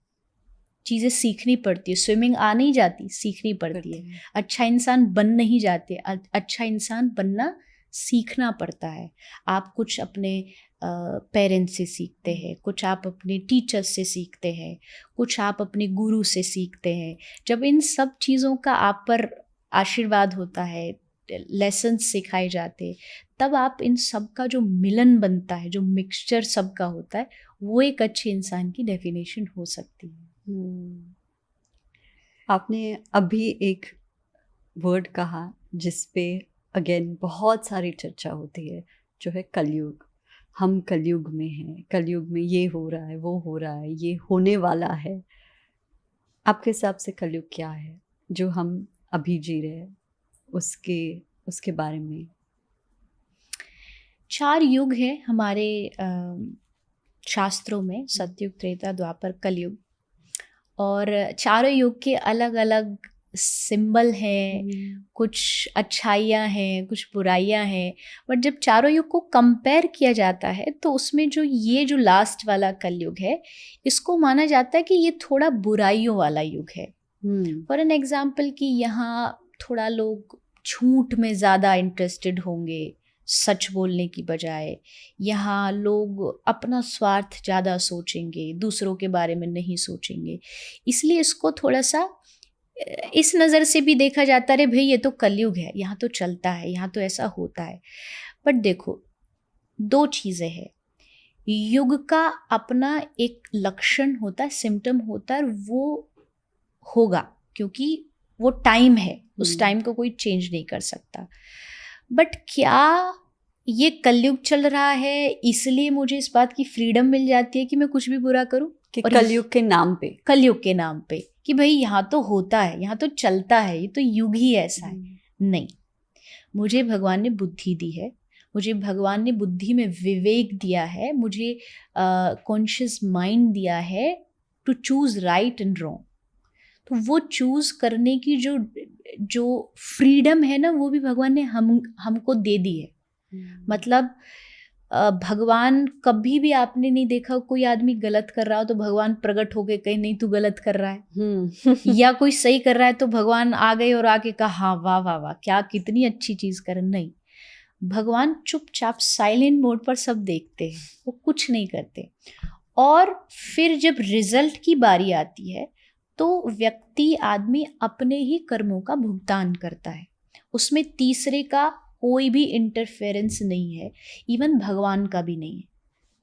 चीज़ें सीखनी पड़ती है। स्विमिंग आ नहीं जाती, सीखनी पड़ती है। अच्छा इंसान बन नहीं जाते, अच्छा इंसान बनना सीखना पड़ता है। आप कुछ अपने पेरेंट्स से सीखते हैं, कुछ आप अपने टीचर्स से सीखते हैं, कुछ आप अपने गुरु से सीखते हैं। जब इन सब चीज़ों का आप पर आशीर्वाद होता है, लेसन्स सिखाए जाते, तब आप इन सब का जो मिलन बनता है, जो मिक्सचर सब का होता है, वो एक अच्छे इंसान की डेफिनेशन हो सकती है। आपने अभी एक वर्ड कहा जिस पे अगेन बहुत सारी चर्चा होती है, जो है कलयुग। हम कलयुग में हैं, कलयुग में ये हो रहा है, वो हो रहा है, ये होने वाला है। आपके हिसाब से कलयुग क्या है जो हम अभी जी रहे हैं, उसके बारे में? 4 युग है हमारे शास्त्रों में, सतयुग, त्रेता, द्वापर, कलयुग। और चारों युग के अलग अलग सिंबल हैं, कुछ अच्छाइयाँ हैं, कुछ बुराइयाँ हैं। बट जब चारों युग को कंपेयर किया जाता है तो उसमें जो ये लास्ट वाला कलयुग है, इसको माना जाता है कि ये थोड़ा बुराइयों वाला युग है। फॉर एन एग्जाम्पल कि यहाँ थोड़ा लोग झूठ में ज़्यादा इंटरेस्टेड होंगे, सच बोलने की बजाय। यहाँ लोग अपना स्वार्थ ज़्यादा सोचेंगे, दूसरों के बारे में नहीं सोचेंगे। इसलिए इसको थोड़ा सा इस नज़र से भी देखा जाता है, भाई ये तो कलयुग है, यहाँ तो चलता है, यहाँ तो ऐसा होता है। बट देखो, 2 चीज़ें हैं। युग का अपना एक लक्षण होता है, सिम्टम होता है, वो होगा क्योंकि वो टाइम है, उस टाइम को कोई चेंज नहीं कर सकता। बट क्या ये कलयुग चल रहा है इसलिए मुझे इस बात की फ्रीडम मिल जाती है कि मैं कुछ भी बुरा करूं? कि कलयुग के नाम पे, कलयुग के नाम पे कि भाई यहाँ तो होता है, यहाँ तो चलता है, ये तो युग ही ऐसा है। नहीं, मुझे भगवान ने बुद्धि दी है, मुझे भगवान ने बुद्धि में विवेक दिया है, मुझे कॉन्शियस माइंड दिया है to choose right and wrong. तो वो चूज करने की जो फ्रीडम है ना, वो भी भगवान ने हमको दे दी है। मतलब भगवान, कभी भी आपने नहीं देखा कोई आदमी गलत कर रहा हो तो भगवान प्रकट हो गए कहीं, नहीं तू गलत कर रहा है। या कोई सही कर रहा है तो भगवान आ गए और आके कहा हाँ वाह वाह वाह, क्या कितनी अच्छी चीज कर। नहीं, भगवान चुपचाप साइलेंट मोड पर सब देखते हैं, वो कुछ नहीं करते। और फिर जब रिजल्ट की बारी आती है तो व्यक्ति, आदमी अपने ही कर्मों का भुगतान करता है, उसमें तीसरे का कोई भी इंटरफेरेंस नहीं है, इवन भगवान का भी नहीं है।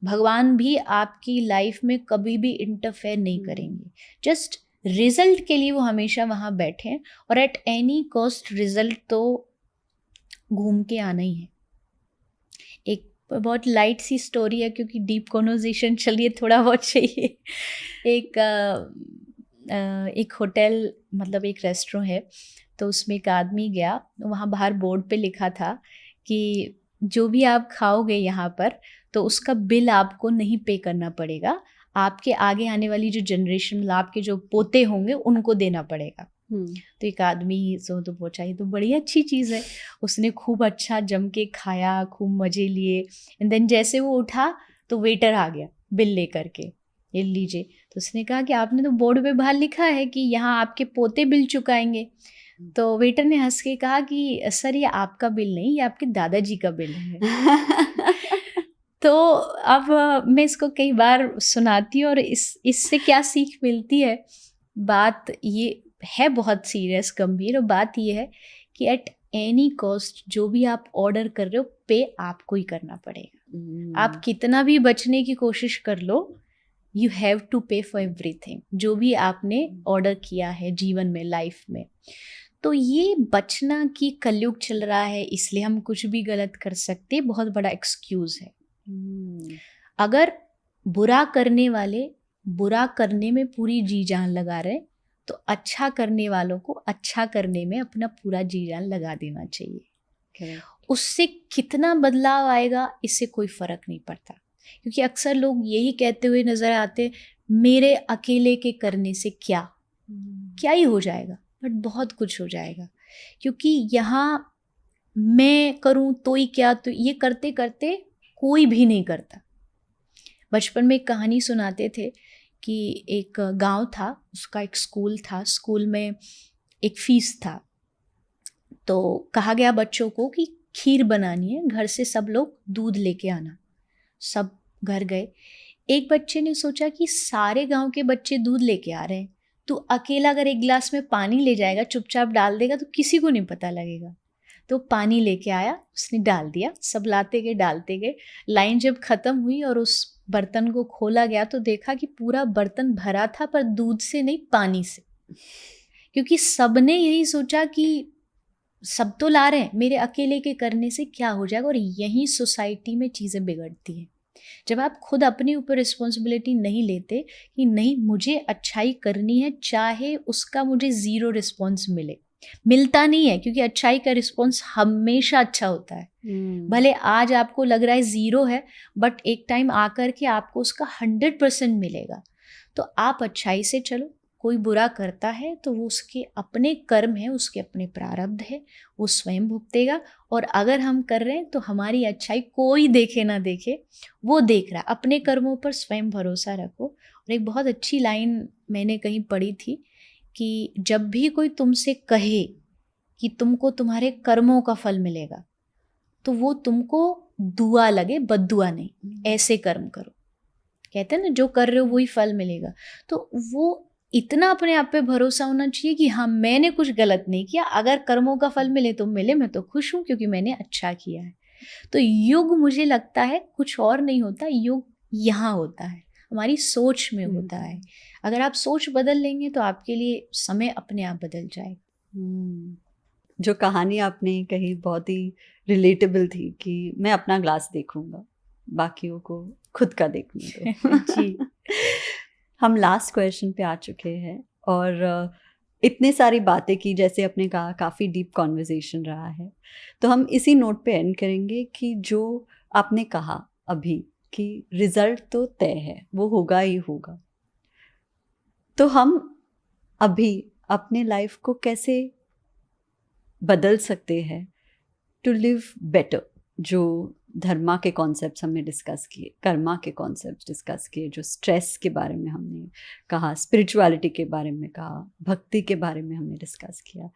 भगवान भी आपकी लाइफ में कभी भी इंटरफेयर नहीं करेंगे। जस्ट रिजल्ट के लिए वो हमेशा वहाँ बैठे हैं, और एट एनी कॉस्ट रिजल्ट तो घूम के आना ही है। एक बहुत लाइट सी स्टोरी है क्योंकि डीप कॉन्वर्सेशन चलिए थोड़ा बहुत चाहिए। एक होटल, मतलब एक रेस्टोरेंट है, तो उसमें एक आदमी गया, वहाँ बाहर बोर्ड पे लिखा था कि जो भी आप खाओगे यहाँ पर तो उसका बिल आपको नहीं पे करना पड़ेगा, आपके आगे आने वाली जो जनरेशन, मतलब आपके जो पोते होंगे उनको देना पड़ेगा। तो एक आदमी तो पूछा, ये तो बड़ी अच्छी चीज़ है। उसने खूब अच्छा जम के खाया, खूब मज़े लिए। एंड देन जैसे वो उठा तो वेटर आ गया बिल ले करके, ये लीजिए। तो उसने कहा कि आपने तो बोर्ड पे बाहर लिखा है कि यहाँ आपके पोते बिल चुकाएंगे। तो वेटर ने हंस के कहा कि सर ये आपका बिल नहीं, ये आपके दादाजी का बिल है। तो अब मैं इसको कई बार सुनाती हूँ और इससे क्या सीख मिलती है। बात ये है बहुत सीरियस, गंभीर, और बात ये है कि एट एनी कॉस्ट जो भी आप ऑर्डर कर रहे हो, पे आपको ही करना पड़ेगा। आप कितना भी बचने की कोशिश कर लो, यू हैव टू पे फॉर एवरीथिंग, जो भी आपने ऑर्डर किया है जीवन में, लाइफ में। तो ये बचना कि कलयुग चल रहा है इसलिए हम कुछ भी गलत कर सकते, बहुत बड़ा एक्सक्यूज है। अगर बुरा करने वाले बुरा करने में पूरी जी जान लगा रहे तो अच्छा करने वालों को अच्छा करने में अपना पूरा जी जान लगा देना चाहिए। Correct. उससे कितना बदलाव आएगा इससे कोई फर्क नहीं पड़ता, क्योंकि अक्सर लोग यही कहते हुए नजर आते, मेरे अकेले के करने से क्या ही हो जाएगा, बट बहुत कुछ हो जाएगा। क्योंकि यहाँ मैं करूँ तो ही क्या, तो ये करते करते कोई भी नहीं करता। बचपन में एक कहानी सुनाते थे कि एक गांव था, उसका एक स्कूल था, स्कूल में एक फीस था। तो कहा गया बच्चों को कि खीर बनानी है, घर से सब लोग दूध लेके आना। सब घर गए। एक बच्चे ने सोचा कि सारे गांव के बच्चे दूध लेके आ रहे हैं, तो अकेला अगर एक गिलास में पानी ले जाएगा, चुपचाप डाल देगा तो किसी को नहीं पता लगेगा। तो पानी लेके आया, उसने डाल दिया, सब लाते गए डालते गए। लाइन जब खत्म हुई और उस बर्तन को खोला गया तो देखा कि पूरा बर्तन भरा था, पर दूध से नहीं, पानी से। क्योंकि सबने यही सोचा कि सब तो ला रहे हैं, मेरे अकेले के करने से क्या हो जाएगा। और यही सोसाइटी में चीज़ें बिगड़ती हैं। जब आप खुद अपने ऊपर रिस्पॉन्सिबिलिटी नहीं लेते कि नहीं मुझे अच्छाई करनी है, चाहे उसका मुझे ज़ीरो रिस्पॉन्स मिले। मिलता नहीं है, क्योंकि अच्छाई का रिस्पॉन्स हमेशा अच्छा होता है। भले आज आपको लग रहा है ज़ीरो है, बट एक टाइम आकर के आपको उसका 100% मिलेगा। तो आप अच्छाई से चलो। कोई बुरा करता है तो वो उसके अपने कर्म है, उसके अपने प्रारब्ध है, वो स्वयं भुगतेगा। और अगर हम कर रहे हैं तो हमारी अच्छाई कोई देखे ना देखे, वो देख रहा है। अपने कर्मों पर स्वयं भरोसा रखो। और एक बहुत अच्छी लाइन मैंने कहीं पढ़ी थी कि जब भी कोई तुमसे कहे कि तुमको तुम्हारे कर्मों का फल मिलेगा, तो वो तुमको दुआ लगे, बद्दुआ नहीं। ऐसे कर्म करो, कहते हैं ना, जो कर रहे हो वही फल मिलेगा। तो वो इतना अपने आप पे भरोसा होना चाहिए कि हाँ, मैंने कुछ गलत नहीं किया, अगर कर्मों का फल मिले तो मिले, मैं तो खुश हूँ क्योंकि मैंने अच्छा किया है। तो युग मुझे लगता है कुछ और नहीं होता, युग यहाँ होता है, हमारी सोच में होता है। अगर आप सोच बदल लेंगे तो आपके लिए समय अपने आप बदल जाएगा। जो कहानी आपने कही बहुत ही रिलेटेबल थी कि मैं अपना ग्लास देखूंगा, बाकियों को खुद का देखने दो। जी। हम लास्ट क्वेश्चन पे आ चुके हैं और इतने सारी बातें की, जैसे आपने कहा काफ़ी डीप कॉन्वर्जेशन रहा है। तो हम इसी नोट पे एंड करेंगे कि जो आपने कहा अभी कि रिजल्ट तो तय है, वो होगा ही होगा। तो हम अभी अपने लाइफ को कैसे बदल सकते हैं टू लिव बेटर? जो धर्मा के कॉन्सेप्ट्स हमने डिस्कस किए, कर्मा के कॉन्सेप्ट्स डिस्कस किए, जो स्ट्रेस के बारे में हमने कहा, स्पिरिचुअलिटी के बारे में कहा, भक्ति के बारे में हमने डिस्कस किया,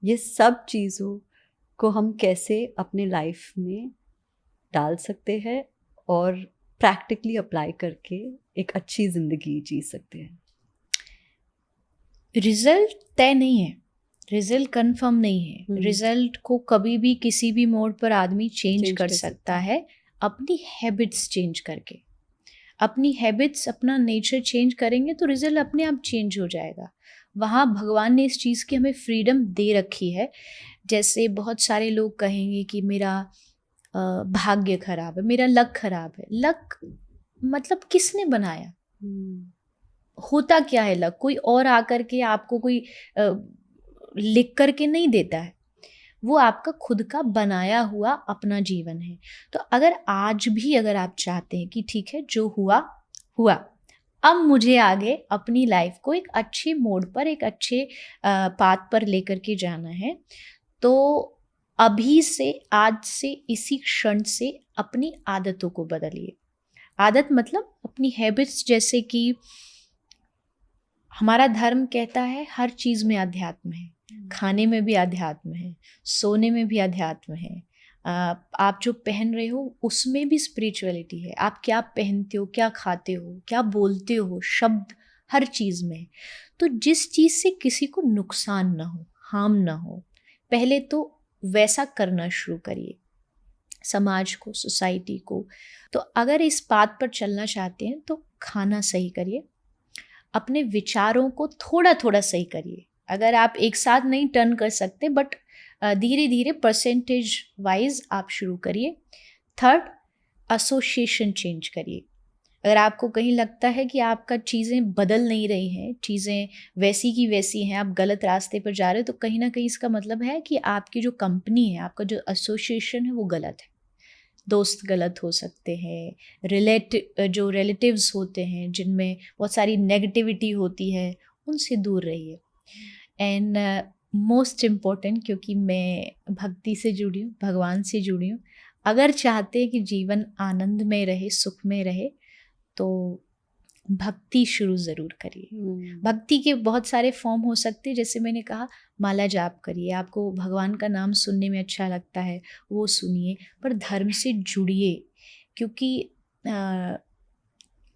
ये सब चीज़ों को हम कैसे अपने लाइफ में डाल सकते हैं और प्रैक्टिकली अप्लाई करके एक अच्छी ज़िंदगी जी सकते हैं? रिजल्ट तय नहीं है, रिजल्ट कंफर्म नहीं है। रिजल्ट को कभी भी किसी भी मोड पर आदमी चेंज कर सकता है, अपनी हैबिट्स चेंज करके। अपनी हैबिट्स, अपना नेचर चेंज करेंगे तो रिजल्ट अपने आप चेंज हो जाएगा। वहाँ भगवान ने इस चीज़ की हमें फ्रीडम दे रखी है। जैसे बहुत सारे लोग कहेंगे कि मेरा भाग्य खराब है, मेरा लक खराब है। लक मतलब किसने बनाया? होता क्या है लक? कोई और आकर के आपको कोई लिख करके नहीं देता है, वो आपका खुद का बनाया हुआ अपना जीवन है। तो अगर आज भी अगर आप चाहते हैं कि ठीक है जो हुआ हुआ, अब मुझे आगे अपनी लाइफ को एक अच्छे मोड पर, एक अच्छे पाथ पर लेकर के जाना है, तो अभी से, आज से, इसी क्षण से अपनी आदतों को बदलिए। आदत मतलब अपनी हैबिट्स, जैसे कि हमारा धर्म कहता है हर चीज़ में अध्यात्म है। खाने में भी अध्यात्म है, सोने में भी अध्यात्म है, आप जो पहन रहे हो उसमें भी स्पिरिचुअलिटी है। आप क्या पहनते हो, क्या खाते हो, क्या बोलते हो, शब्द हर चीज़ में। तो जिस चीज़ से किसी को नुकसान ना हो, हार्म ना हो, पहले तो वैसा करना शुरू करिए, समाज को, सोसाइटी को। तो अगर इस बात पर चलना चाहते हैं तो खाना सही करिए, अपने विचारों को थोड़ा थोड़ा सही करिए। अगर आप एक साथ नहीं टर्न कर सकते, बट धीरे धीरे परसेंटेज वाइज आप शुरू करिए। थर्ड, एसोसिएशन चेंज करिए। अगर आपको कहीं लगता है कि आपका चीज़ें बदल नहीं रही हैं, चीज़ें वैसी की वैसी हैं, आप गलत रास्ते पर जा रहे हो, तो कहीं ना कहीं इसका मतलब है कि आपकी जो कंपनी है, आपका जो एसोसिएशन है वो गलत है। दोस्त गलत हो सकते हैं, जो रिलेटिव्स होते हैं जिनमें बहुत सारी नेगेटिविटी होती है, उनसे दूर रहिए। एंड मोस्ट इम्पॉर्टेंट, क्योंकि मैं भक्ति से जुड़ी हूँ, भगवान से जुड़ी हूँ, अगर चाहते हैं कि जीवन आनंद में रहे, सुख में रहे, तो भक्ति शुरू ज़रूर करिए। भक्ति के बहुत सारे फॉर्म हो सकते हैं, जैसे मैंने कहा, माला जाप करिए, आपको भगवान का नाम सुनने में अच्छा लगता है वो सुनिए, पर धर्म से जुड़िए, क्योंकि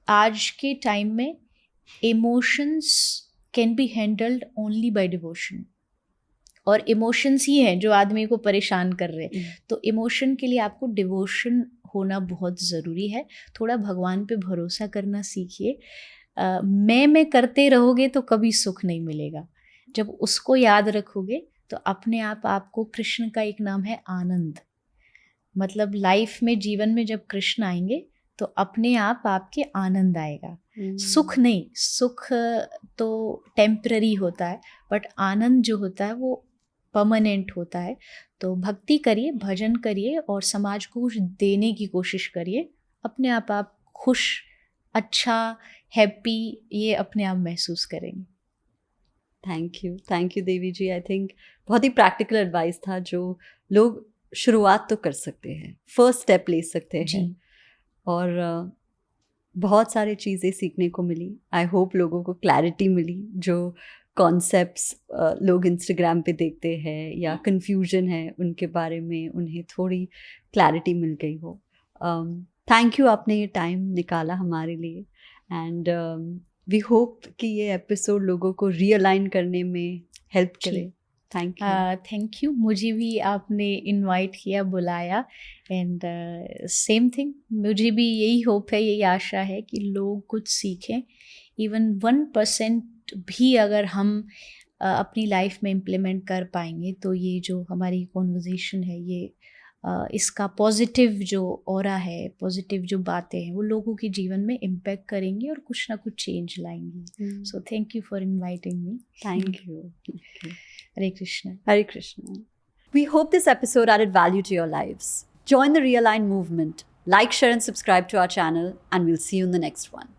आज के टाइम में emotions can be handled only by devotion, और इमोशंस ही हैं जो आदमी को परेशान कर रहे हैं। तो इमोशन के लिए आपको डिवोशन होना बहुत ज़रूरी है। थोड़ा भगवान पे भरोसा करना सीखिए। मैं करते रहोगे तो कभी सुख नहीं मिलेगा। जब उसको याद रखोगे तो अपने आप आपको, कृष्ण का एक नाम है आनंद, मतलब लाइफ में, जीवन में जब कृष्ण आएंगे तो अपने आप आपके आनंद आएगा। सुख नहीं, सुख तो टेम्पररी होता है, बट आनंद जो होता है वो परमानेंट होता है। तो भक्ति करिए, भजन करिए, और समाज को कुछ देने की कोशिश करिए। अपने आप खुश, अच्छा, हैप्पी, ये अपने आप महसूस करेंगे। Thank you Devi ji. I think बहुत ही प्रैक्टिकल एडवाइस था, जो लोग शुरुआत तो कर सकते हैं, फर्स्ट स्टेप ले सकते हैं, और बहुत सारी चीज़ें सीखने को मिली। आई होप लोगों को क्लैरिटी मिली, जो कॉन्सेप्ट्स लोग इंस्टाग्राम पे देखते हैं या कन्फ्यूजन है उनके बारे में, उन्हें थोड़ी क्लैरिटी मिल गई हो। थैंक यू, आपने ये टाइम निकाला हमारे लिए, एंड वी होप कि ये एपिसोड लोगों को रीअलाइन करने में हेल्प करे। थैंक यू, मुझे भी आपने इनवाइट किया, बुलाया, एंड सेम थिंग, मुझे भी यही होप है, यही आशा है कि लोग कुछ सीखें। इवन 1% भी अगर हम अपनी लाइफ में इम्प्लीमेंट कर पाएंगे, तो ये जो हमारी कॉन्वर्जेशन है, ये इसका पॉजिटिव जो ऑरा है, पॉजिटिव जो बातें हैं, वो लोगों के जीवन में इम्पैक्ट करेंगी और कुछ ना कुछ चेंज लाएंगी। So thank you for inviting me. Thank you. Hare Krishna. Hare Krishna. We hope this episode added value to your lives. Join the Realign movement. Like, share, and subscribe to our channel, and we'll see you in the next one.